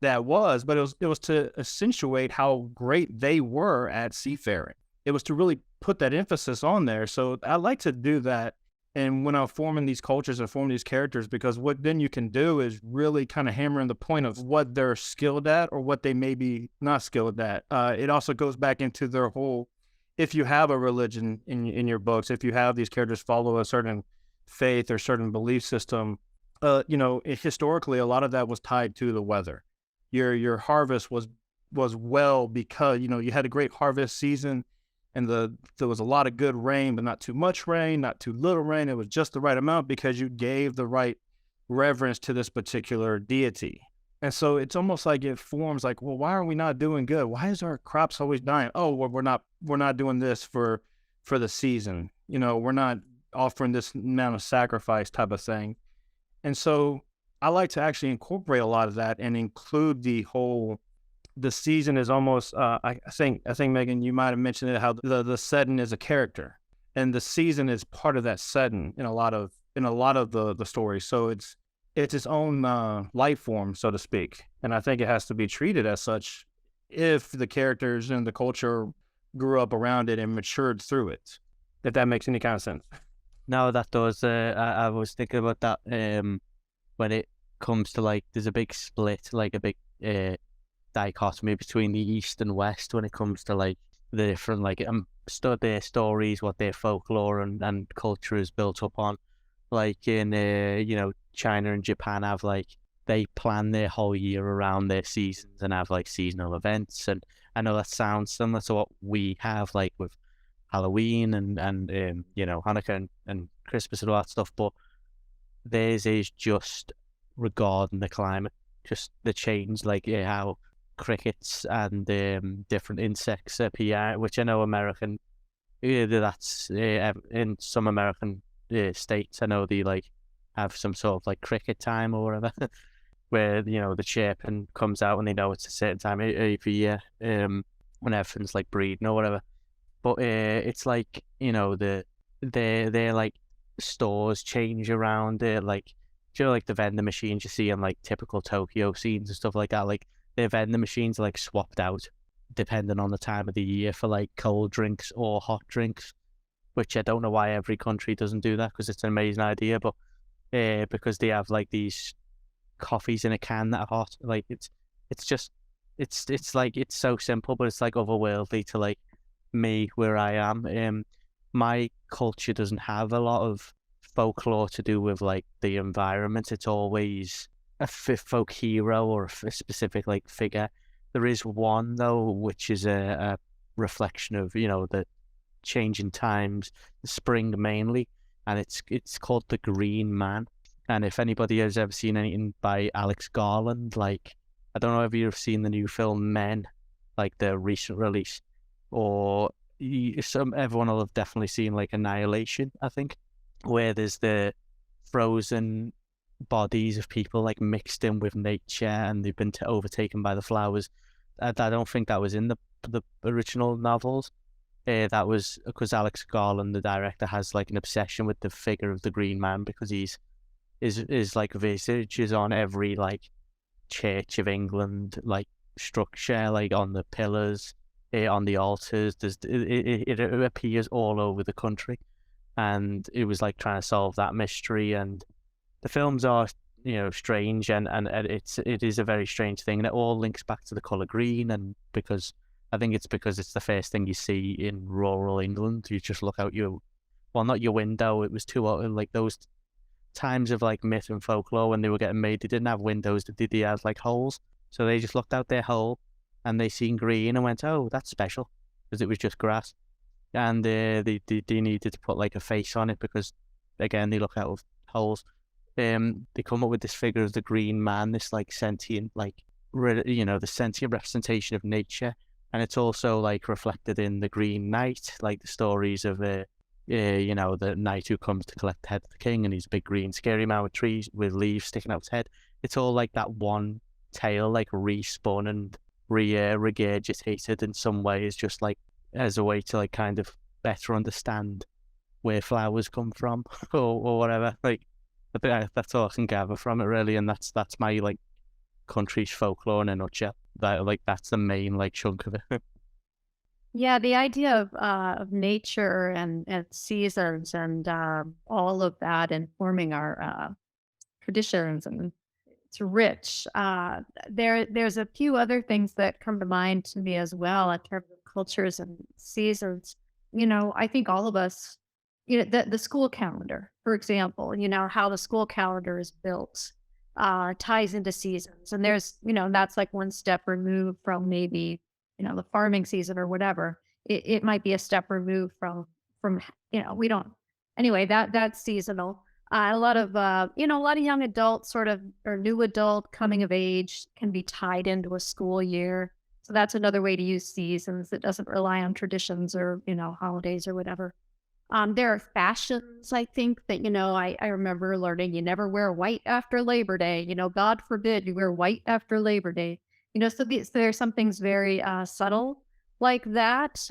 that was, but it was to accentuate how great they were at seafaring. It was to really put that emphasis on there. So I like to do that. And when I'm forming these cultures and forming these characters, because what then you can do is really kind of hammer in the point of what they're skilled at or what they may be not skilled at. It also goes back into their whole, if you have a religion in your books, if you have these characters follow a certain faith or certain belief system, historically, a lot of that was tied to the weather. Your harvest was well because, you had a great harvest season, and there was a lot of good rain, but not too much rain, not too little rain. It was just the right amount because you gave the right reverence to this particular deity. And so it's almost like it forms like, well, why are we not doing good? Why is our crops always dying? Oh, well, we're not doing this for the season. We're not offering this amount of sacrifice type of thing. And so I like to actually incorporate a lot of that and include the season is almost, I think Megan, you might have mentioned it, how the setting is a character and the season is part of that setting in a lot of the stories. So it's its own life form, so to speak. And I think it has to be treated as such if the characters and the culture grew up around it and matured through it, if that makes any kind of sense.
No, that does. I was thinking about that when it comes to, like, there's a big split, like a big dichotomy between the East and West when it comes to, like, the different, like, their stories, what their folklore and culture is built up on. Like in, China and Japan have, like, they plan their whole year around their seasons and have, like, seasonal events. And I know that sounds similar to what we have, like, with Halloween and Hanukkah and Christmas and all that stuff, but theirs is just regarding the climate, just the change, like how crickets and different insects appear, which I know American, that's in some American states, I know they, like, have some sort of, like, cricket time or whatever, where, the chirping comes out and they know it's a certain time every year, when everything's, like, breeding or whatever. But it's like, their like stores change around it, like, like the vending machines you see in, like, typical Tokyo scenes and stuff like that. Like, their vending machines are, like, swapped out depending on the time of the year for, like, cold drinks or hot drinks, which I don't know why every country doesn't do that, because it's an amazing idea. But because they have, like, these coffees in a can that are hot, like, it's like, it's so simple, but it's, like, otherworldly to, like, me where I am. My culture doesn't have a lot of folklore to do with, like, the environment. It's always a folk hero or a specific, like, figure. There is one though, which is a reflection of, the changing times, the spring mainly, and it's called the Green Man. And if anybody has ever seen anything by Alex Garland, like, I don't know if you've seen the new film Men, like the recent release, or everyone will have definitely seen, like, Annihilation, I think, where there's the frozen bodies of people, like, mixed in with nature and they've been overtaken by the flowers. I don't think that was in the original novels, That was because Alex Garland, the director, has like an obsession with the figure of the Green Man because his like visage is on every like Church of England like structure, like on the pillars, on the altars. It appears all over the country, and it was like trying to solve that mystery. And the films are, strange, and it is a very strange thing, and it all links back to the color green. And because I think it's because it's the first thing you see in rural England. You just look out not your window. It was too like those times of like myth and folklore when they were getting made. They didn't have windows. They had like holes. So they just looked out their hole and they seen green and went, "Oh, that's special," because it was just grass. And they needed to put like a face on it because, again, they look out of holes. They come up with this figure of the Green Man, this like sentient, like the sentient representation of nature, and it's also like reflected in the Green Knight, like the stories of the knight who comes to collect the head of the king, and he's a big green scary man with trees with leaves sticking out his head. It's all like that one tale, like respun and regurgitated in some ways, just like as a way to like kind of better understand where flowers come from or whatever. Like I think that's all I can gather from it really, and that's my like country's folklore in a nutshell. That's the main like chunk of it.
Yeah, the idea of nature and seasons and all of that informing our traditions, and it's rich. There's a few other things that come to mind to me as well in terms of cultures and seasons. I think all of us, the school calendar, for example, how the school calendar is built ties into seasons. And there's, that's like one step removed from maybe, the farming season or whatever. It might be a step removed from, we don't, anyway, that's seasonal. A lot of young adults sort of, or new adult coming of age can be tied into a school year. So that's another way to use seasons that doesn't rely on traditions or, holidays or whatever. There are fashions, I think, that, I remember learning, you never wear white after Labor Day. God forbid you wear white after Labor Day. So there's some things very subtle like that.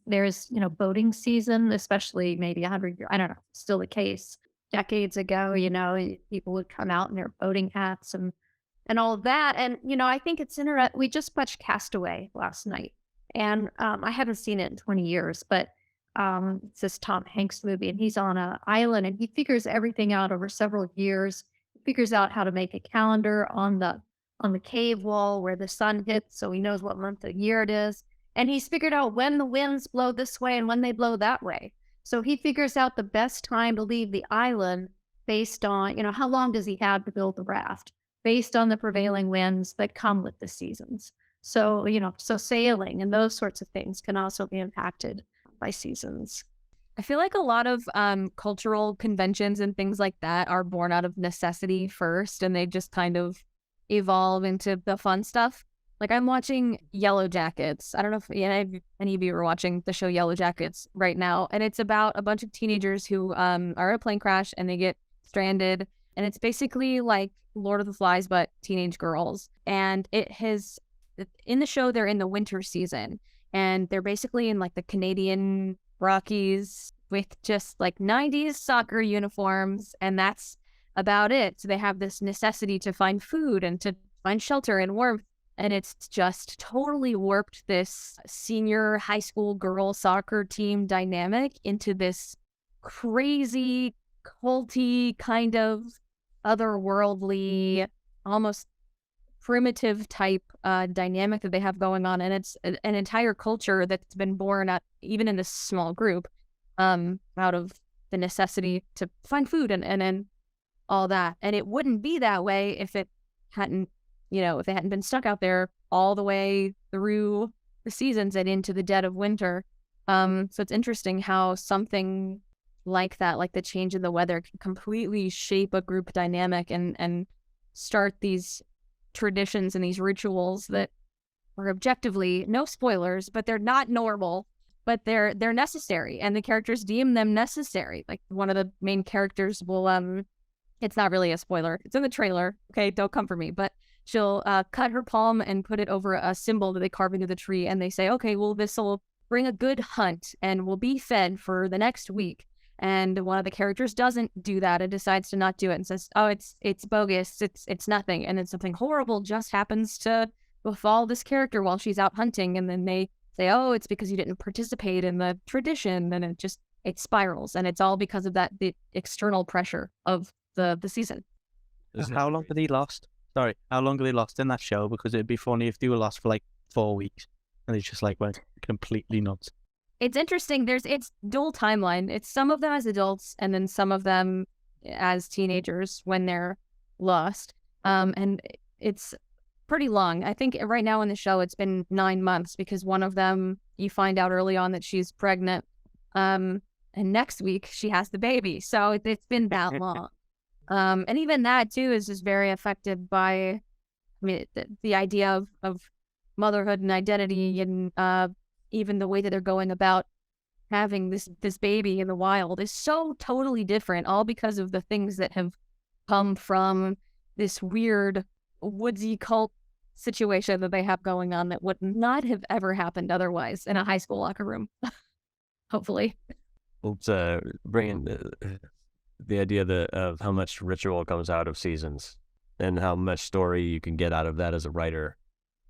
There's, boating season, especially maybe 100 years, I don't know, still the case. Decades ago, people would come out in their boating hats and all of that. And, I think it's interesting. We just watched Castaway last night, and I haven't seen it in 20 years, but it's this Tom Hanks movie, and he's on an island and he figures everything out over several years. He figures out how to make a calendar on the cave wall where the sun hits, so he knows what month of year it is. And he's figured out when the winds blow this way and when they blow that way. So he figures out the best time to leave the island based on, how long does he have to build the raft, based on the prevailing winds that come with the seasons. So, so sailing and those sorts of things can also be impacted by seasons.
I feel like a lot of cultural conventions and things like that are born out of necessity first, and they just kind of evolve into the fun stuff. Like I'm watching Yellow Jackets. I don't know if any of you are watching the show Yellow Jackets right now, and it's about a bunch of teenagers who are at a plane crash and they get stranded, and it's basically like Lord of the Flies but teenage girls. And in the show they're in the winter season, and they're basically in like the Canadian Rockies with just like 90s soccer uniforms, and that's about it. So they have this necessity to find food and to find shelter and warmth. And it's just totally warped this senior high school girl soccer team dynamic into this crazy, culty, kind of otherworldly, almost primitive type dynamic that they have going on. And it's an entire culture that's been born out, even in this small group, out of the necessity to find food and all that. And it wouldn't be that way if it hadn't, if they hadn't been stuck out there all the way through the seasons and into the dead of winter. So it's interesting how something like that, like the change in the weather, can completely shape a group dynamic and start these traditions and these rituals that are objectively, no spoilers, but they're not normal, but they're necessary, and the characters deem them necessary. Like one of the main characters will, it's not really a spoiler, it's in the trailer, okay, don't come for me, but she'll cut her palm and put it over a symbol that they carve into the tree, and they say, okay, well, this will bring a good hunt and we'll be fed for the next week. And one of the characters doesn't do that and decides to not do it and says, oh, it's bogus, it's nothing. And then something horrible just happens to befall this character while she's out hunting. And then they say, oh, it's because you didn't participate in the tradition. And it spirals. And it's all because of the external pressure of the season.
How long did he lost? Sorry, how long did he lost in that show? Because it'd be funny if they were lost for like 4 weeks and they just like went completely nuts.
It's interesting. It's dual timeline. It's some of them as adults and then some of them as teenagers when they're lost. And it's pretty long. I think right now in the show it's been 9 months because one of them you find out early on that she's pregnant. And next week she has the baby. So it's been that long. And even that too is just very affected by, the idea of motherhood and identity and even the way that they're going about having this baby in the wild is so totally different, all because of the things that have come from this weird woodsy cult situation that they have going on that would not have ever happened otherwise in a high school locker room. Hopefully.
It's bringing the idea of how much ritual comes out of seasons and how much story you can get out of that as a writer,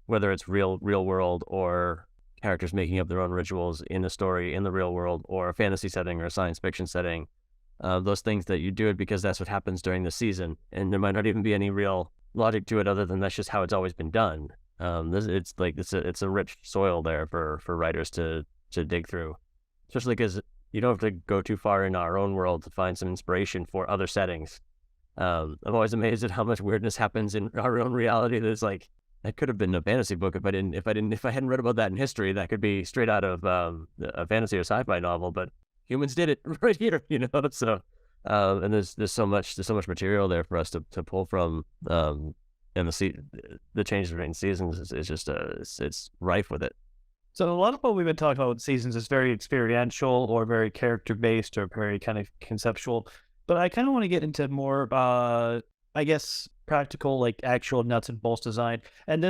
whether it's real world or characters making up their own rituals in a story in the real world or a fantasy setting or a science fiction setting. Those things that you do it because that's what happens during the season, and there might not even be any real logic to it other than that's just how it's always been done. It's a rich soil there for writers to dig through, especially because you don't have to go too far in our own world to find some inspiration for other settings. I'm always amazed at how much weirdness happens in our own reality. That's like, that could have been a fantasy book if I hadn't read about that in history. That could be straight out of a fantasy or sci-fi novel, but humans did it right here, So, and there's so much material there for us to pull from. And the changes between seasons is just it's rife with it.
So a lot of what we've been talking about with seasons is very experiential or very character-based or very kind of conceptual. But I kind of want to get into more, I guess, practical, like actual nuts and bolts design. And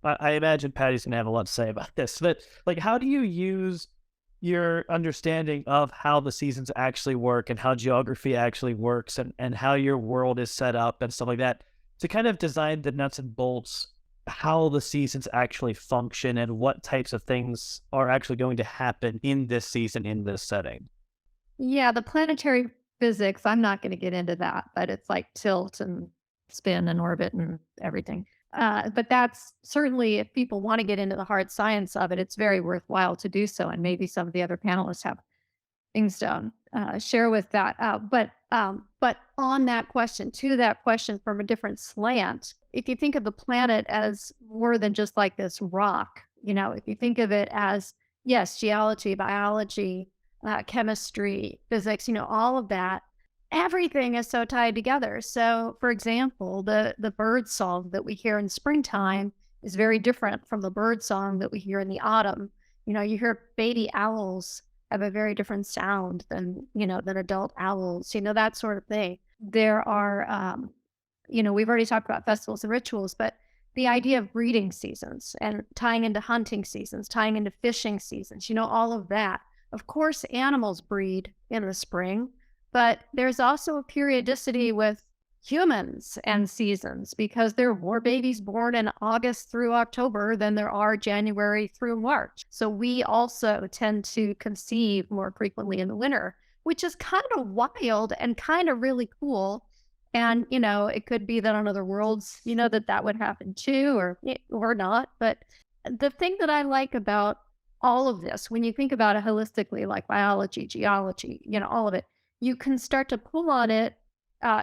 I imagine Patty's going to have a lot to say about this. But like, how do you use your understanding of how the seasons actually work and how geography actually works and how your world is set up and stuff like that to kind of design the nuts and bolts, how the seasons actually function and what types of things are actually going to happen in this season, in this setting?
Yeah, the planetary physics, I'm not going to get into that, but it's like tilt and spin and orbit and everything. But that's certainly, if people want to get into the hard science of it, it's very worthwhile to do so. And maybe some of the other panelists have things to share with that. But on that question, from a different slant, if you think of the planet as more than just like this rock, if you think of it as, yes, geology, biology, chemistry, physics, all of that, everything is so tied together. So, for example, the bird song that we hear in springtime is very different from the bird song that we hear in the autumn. You hear baby owls have a very different sound than adult owls, that sort of thing. There are, we've already talked about festivals and rituals, but the idea of breeding seasons and tying into hunting seasons, tying into fishing seasons, all of that. Of course, animals breed in the spring, but there's also a periodicity with humans and seasons because there are more babies born in August through October than there are January through March. So we also tend to conceive more frequently in the winter, which is kind of wild and kind of really cool. And, it could be that on other worlds, that would happen too, or not. But the thing that I like about all of this, when you think about it holistically, like biology, geology, all of it, you can start to pull on it.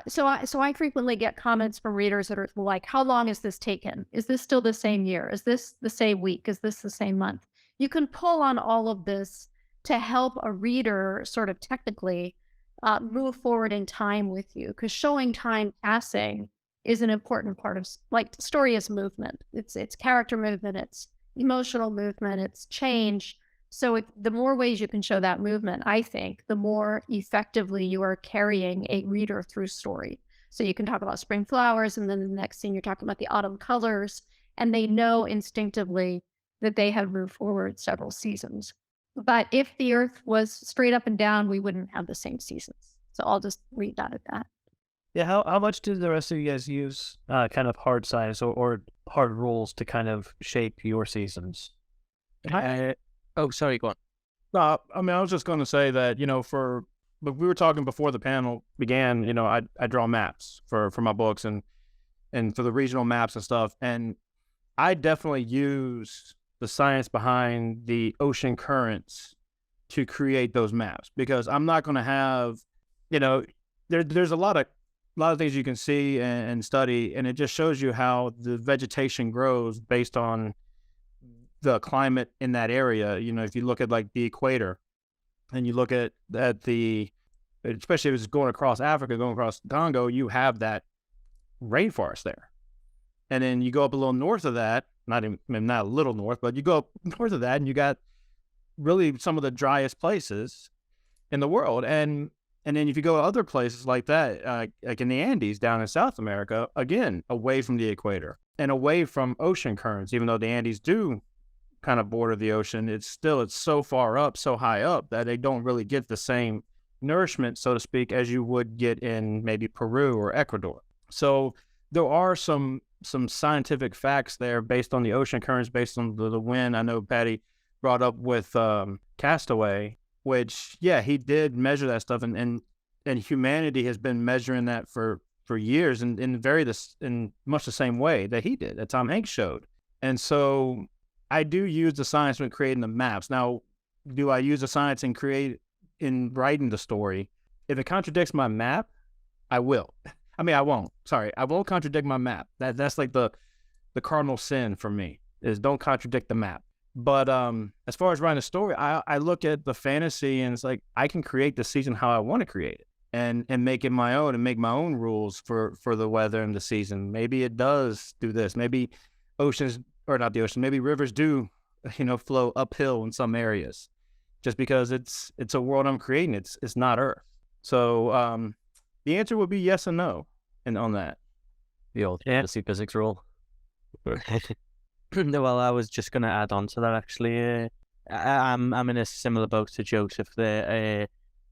So I frequently get comments from readers that are like, how long is this taken? Is this still the same year? Is this the same week? Is this the same month? You can pull on all of this to help a reader sort of technically move forward in time with you, because showing time passing is an important part of, like, story is movement. It's character movement, it's emotional movement, it's change. So the more ways you can show that movement, I think, the more effectively you are carrying a reader through story. So you can talk about spring flowers, and then the next scene you're talking about the autumn colors, and they know instinctively that they had moved forward several seasons. But if the Earth was straight up and down, we wouldn't have the same seasons. So I'll just leave that at that.
Yeah, how much did the rest of you guys use kind of hard science or hard rules to kind of shape your seasons?
Oh, sorry, go on.
No, I mean, I was just going to say that, but we were talking before the panel began, I draw maps for my books and for the regional maps and stuff. And I definitely use the science behind the ocean currents to create those maps, because I'm not going to have, there's a lot of things you can see and study, and it just shows you how the vegetation grows based on the climate in that area. If you look at like the equator and you look at especially if it's going across Africa, going across Congo, you have that rainforest there. And then you go up a little north of that, not a little north, but you go up north of that and you got really some of the driest places in the world. And then if you go to other places like that, like in the Andes down in South America, again, away from the equator and away from ocean currents, even though the Andes do kind of border the ocean, it's so far up, so high up, that they don't really get the same nourishment, so to speak, as you would get in maybe Peru or Ecuador. So there are some scientific facts there based on the ocean currents, based on the wind. I know Patty brought up with Castaway, which, yeah, he did measure that stuff, and humanity has been measuring that for years in much the same way that he did, that Tom Hanks showed. And so I do use the science when creating the maps. Now, do I use the science in writing the story? If it contradicts my map, I will. I mean, I won't. Sorry, I won't contradict my map. That's like the cardinal sin for me, is don't contradict the map. But as far as writing a story, I look at the fantasy and it's like I can create the season how I want to create it, and make it my own, and make my own rules for the weather and the season. Maybe it does do this. Maybe maybe rivers do, flow uphill in some areas, just because it's a world I'm creating. It's not Earth. So the answer would be yes and no, and on that.
The old fantasy physics rule.
Well, I was just going to add on to that, actually. I'm in a similar boat to Joseph there,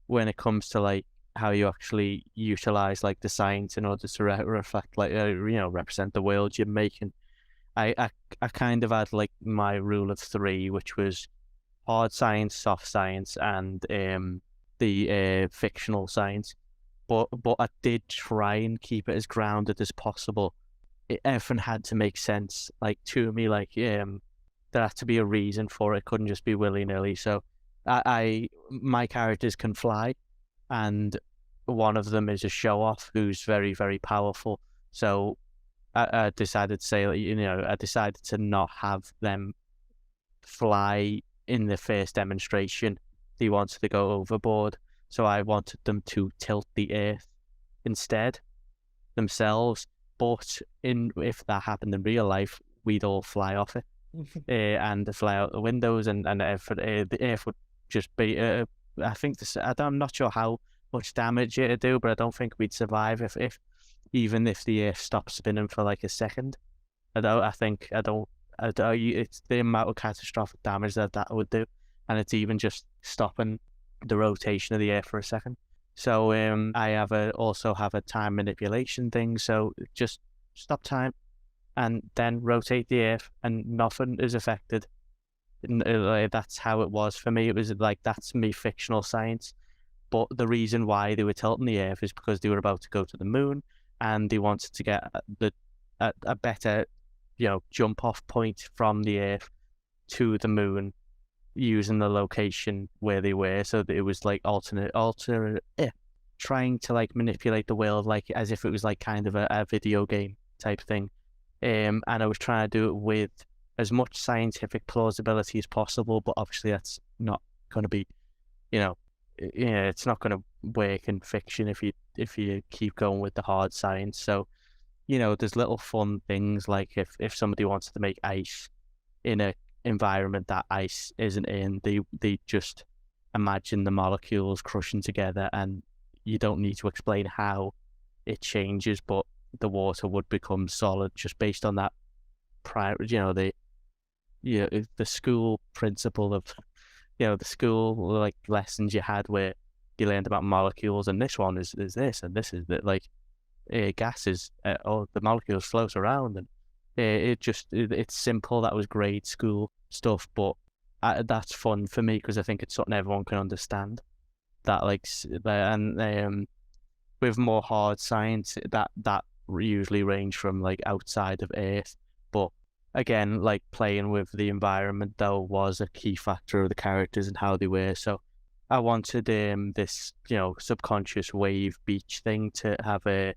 when it comes to like how you actually utilize like the science in order to reflect, like represent the world you're making. I kind of had like my rule of three, which was hard science, soft science, and the fictional science. But I did try and keep it as grounded as possible. Everything had to make sense, like, to me, like there had to be a reason for it. It couldn't just be willy-nilly. So my characters can fly, and one of them is a show-off who's very, very powerful. So I decided to say, I decided to not have them fly in the first demonstration. They wanted to go overboard, so I wanted them to tilt the Earth instead themselves. But if that happened in real life, we'd all fly off it and fly out the windows, and the Earth would just be. I'm not sure how much damage it'd do, but I don't think we'd survive if even if the Earth stopped spinning for like a second. It's the amount of catastrophic damage that would do, and it's even just stopping the rotation of the Earth for a second. So I also have a time manipulation thing. So just stop time, and then rotate the Earth, and nothing is affected. That's how it was for me. It was like, that's me fictional science. But the reason why they were tilting the Earth is because they were about to go to the moon, and they wanted to get a better, jump off point from the Earth to the moon, using the location where they were. So that it was like trying to like manipulate the world, like as if it was like kind of a video game type thing. And I was trying to do it with as much scientific plausibility as possible, but obviously that's not going to be, it's not going to work in fiction if you keep going with the hard science. So, there's little fun things, like if somebody wants to make ice in a environment that ice isn't in, they just imagine the molecules crushing together, and you don't need to explain how it changes, but the water would become solid just based on that prior, the the school principle of, the school like lessons you had where you learned about molecules, and this one is this, and this is that, like, gases, the molecules float around, and it's simple. That was grade school stuff, but that's fun for me because I think it's something everyone can understand. That, like, and with more hard science, that usually range from like outside of Earth, but again, like, playing with the environment though was a key factor of the characters and how they were. So I wanted this subconscious wave beach thing to have the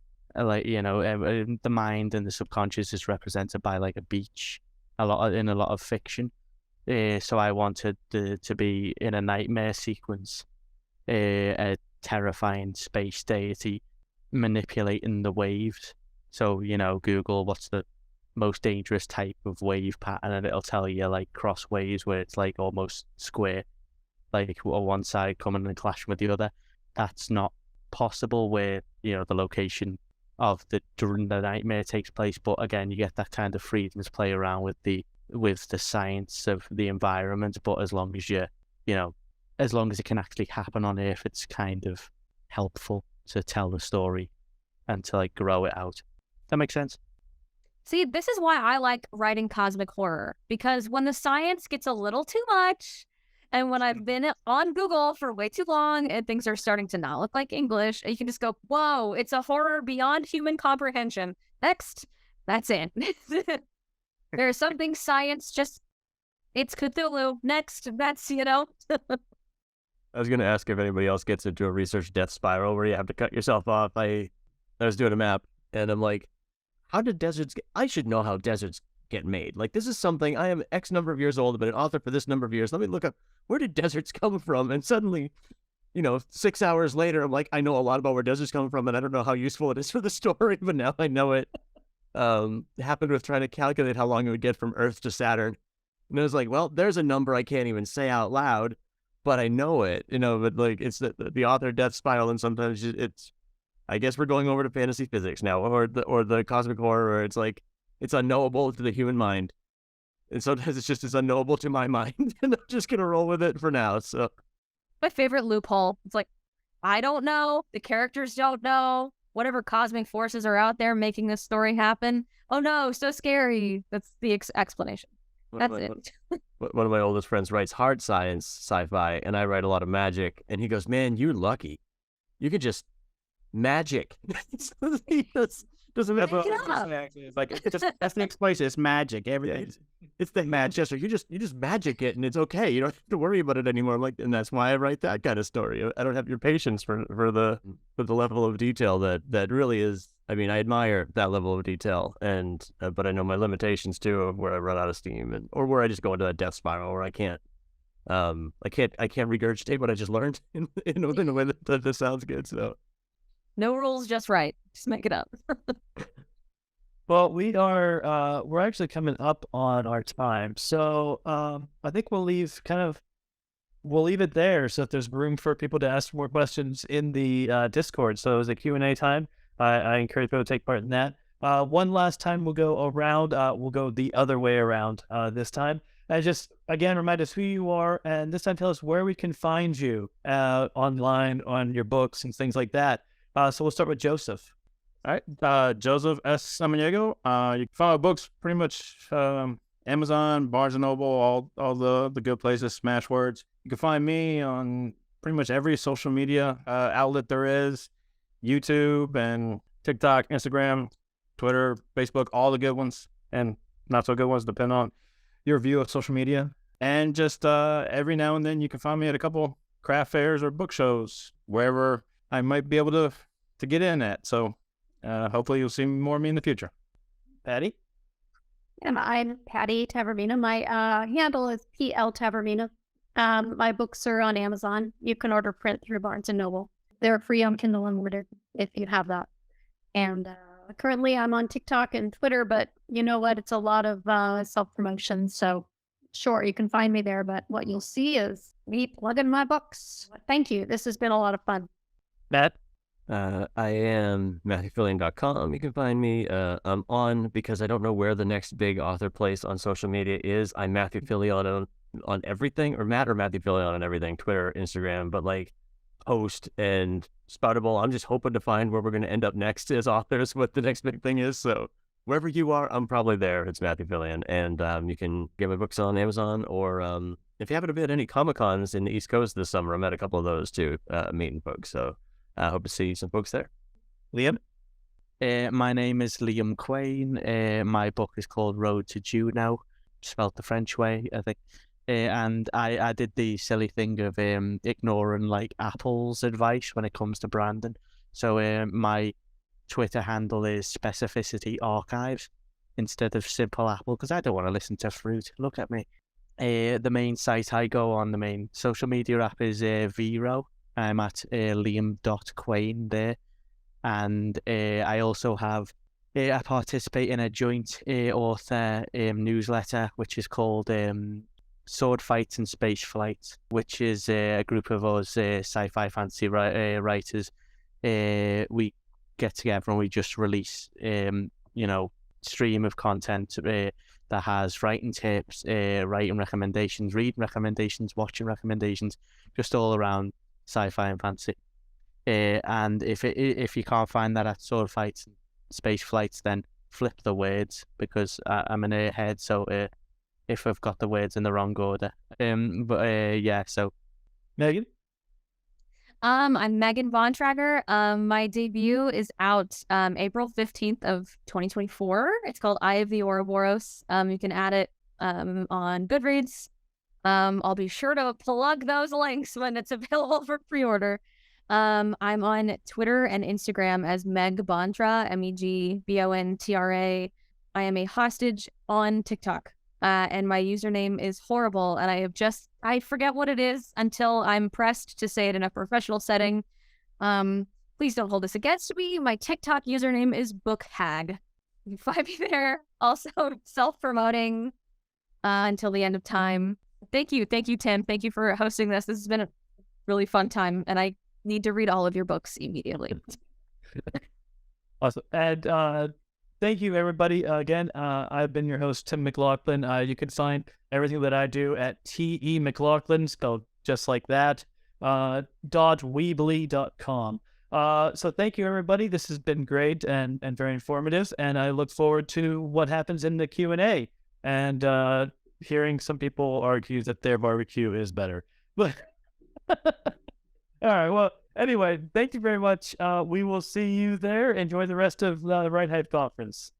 mind and the subconscious is represented by like a beach in a lot of fiction. So I wanted to be in a nightmare sequence, a terrifying space deity manipulating the waves. So, Google what's the most dangerous type of wave pattern, and it'll tell you like cross waves where it's like almost square, like one side coming and clashing with the other. That's not possible where, the location of the nightmare takes place. But again, you get that kind of freedom to play around with the science of the environment. But as long as as long as it can actually happen on Earth, it's kind of helpful to tell the story and to like grow it out. That makes sense?
See, this is why I like writing cosmic horror, because when the science gets a little too much, and when I've been on Google for way too long and things are starting to not look like English, you can just go, whoa, it's a horror beyond human comprehension. Next, that's it. There's something science just, it's Cthulhu. Next, that's,
I was going to ask if anybody else gets into a research death spiral where you have to cut yourself off. I was doing a map, and I'm like, how did deserts I should know how deserts get made. Like, this is something, I am X number of years old, I've been an author for this number of years. Let me look up, where did deserts come from? And suddenly, 6 hours later, I'm like, I know a lot about where deserts come from, and I don't know how useful it is for the story, but now I know it. It happened with trying to calculate how long it would get from Earth to Saturn. And I was like, well, there's a number I can't even say out loud, but I know it, but like, it's the author death spiral, and sometimes it's, I guess we're going over to fantasy physics now, or the cosmic horror, where it's like, it's unknowable to the human mind. And sometimes it's unknowable to my mind, and I'm just going to roll with it for now. So
my favorite loophole. It's like, I don't know. The characters don't know. Whatever cosmic forces are out there making this story happen. Oh no, so scary. That's the explanation. That's it.
One of my oldest friends writes hard science sci-fi, and I write a lot of magic. And he goes, man, you're lucky. You could just magic. He doesn't have
it's like, it's just, that's the explanation. It's magic. Everything. It's the magic. You just magic it, and it's okay. You don't have to worry about it anymore. I'm like, and that's why I write that kind of story. I don't have your patience for the level of detail that really is. I mean, I admire that level of detail, and but I know my limitations too, of where I run out of steam, or where I just go into that death spiral where I can't regurgitate what I just learned in a way that sounds good. So.
No rules, just right. Just make it up.
Well, we're actually coming up on our time. So I think we'll leave it there. So if there's room for people to ask more questions in the Discord. So as a Q&A time, I encourage people to take part in that. One last time we'll go around, we'll go the other way around this time. And just, again, remind us who you are, and this time tell us where we can find you online, on your books and things like that. So we'll start with Joseph.
All right. Joseph S. Samaniego. You can find my books pretty much Amazon, Barnes & Noble, all the good places, Smashwords. You can find me on pretty much every social media outlet there is, YouTube and TikTok, Instagram, Twitter, Facebook, all the good ones and not so good ones, depend on your view of social media. And just every now and then you can find me at a couple craft fairs or book shows, wherever I might be able to get in at. So hopefully you'll see more of me in the future. Patty?
And I'm Patty Tavormina. My handle is PL Tavormina. My books are on Amazon. You can order print through Barnes & Noble. They're free on Kindle Unlimited if you have that. And currently I'm on TikTok and Twitter, but you know what? It's a lot of self-promotion. So sure, you can find me there, but what you'll see is me plugging my books. Thank you. This has been a lot of fun.
Matt?
I am MatthewPhillion.com. You can find me. I'm on, because I don't know where the next big author place on social media is. I'm Matthew Phillion on everything, or Matthew Phillion on everything, Twitter, Instagram, but like Post and Spoutable. I'm just hoping to find where we're going to end up next as authors, what the next big thing is. So wherever you are, I'm probably there. It's Matthew Phillion. And you can get my books on Amazon, or if you happen to be at any Comic-Cons in the East Coast this summer, I'm at a couple of those too, meeting folks. So I hope to see some folks there. Liam?
My name is Liam Quane. My book is called Road to Juno, spelled the French way, I think. And I did the silly thing of ignoring like Apple's advice when it comes to branding. So my Twitter handle is Specificity Archives instead of Simple Apple, because I don't want to listen to fruit. Look at me. The main site I go on, the main social media app is Vero. I'm at liam.quane there. And I also have, I participate in a joint author newsletter, which is called Sword Fights and Space Flight, which is a group of us sci-fi fantasy writers. We get together and we just release, stream of content that has writing tips, writing recommendations, reading recommendations, watching recommendations, just all around sci-fi and fantasy. And if you can't find that at Sword Fights and Space Flights, then flip the words, because I'm an airhead, so if I've got the words in the wrong order. So
Megan?
I'm Megan Bontrager. My debut is out April 15th of 2024. It's called Eye of the Ouroboros. You can add it on Goodreads. I'll be sure to plug those links when it's available for pre-order. I'm on Twitter and Instagram as Meg Bontra, MEGBONTRA. I am a hostage on TikTok, and my username is horrible, and I forget what it is until I'm pressed to say it in a professional setting. Please don't hold this against me. My TikTok username is BookHag. You can find me there. Also, self-promoting until the end of time. Thank you, Tim. Thank you for hosting this. This has been a really fun time, and I need to read all of your books immediately.
Awesome. And thank you, everybody. Again, I've been your host, Tim McLaughlin. You can find everything that I do at T.E. McLaughlin, spelled just like that, .weebly.com. So thank you, everybody. This has been great and very informative, and I look forward to what happens in the Q&A and hearing some people argue that their barbecue is better. But all right. Well, anyway, thank you very much. We will see you there. Enjoy the rest of the Right Hype Conference.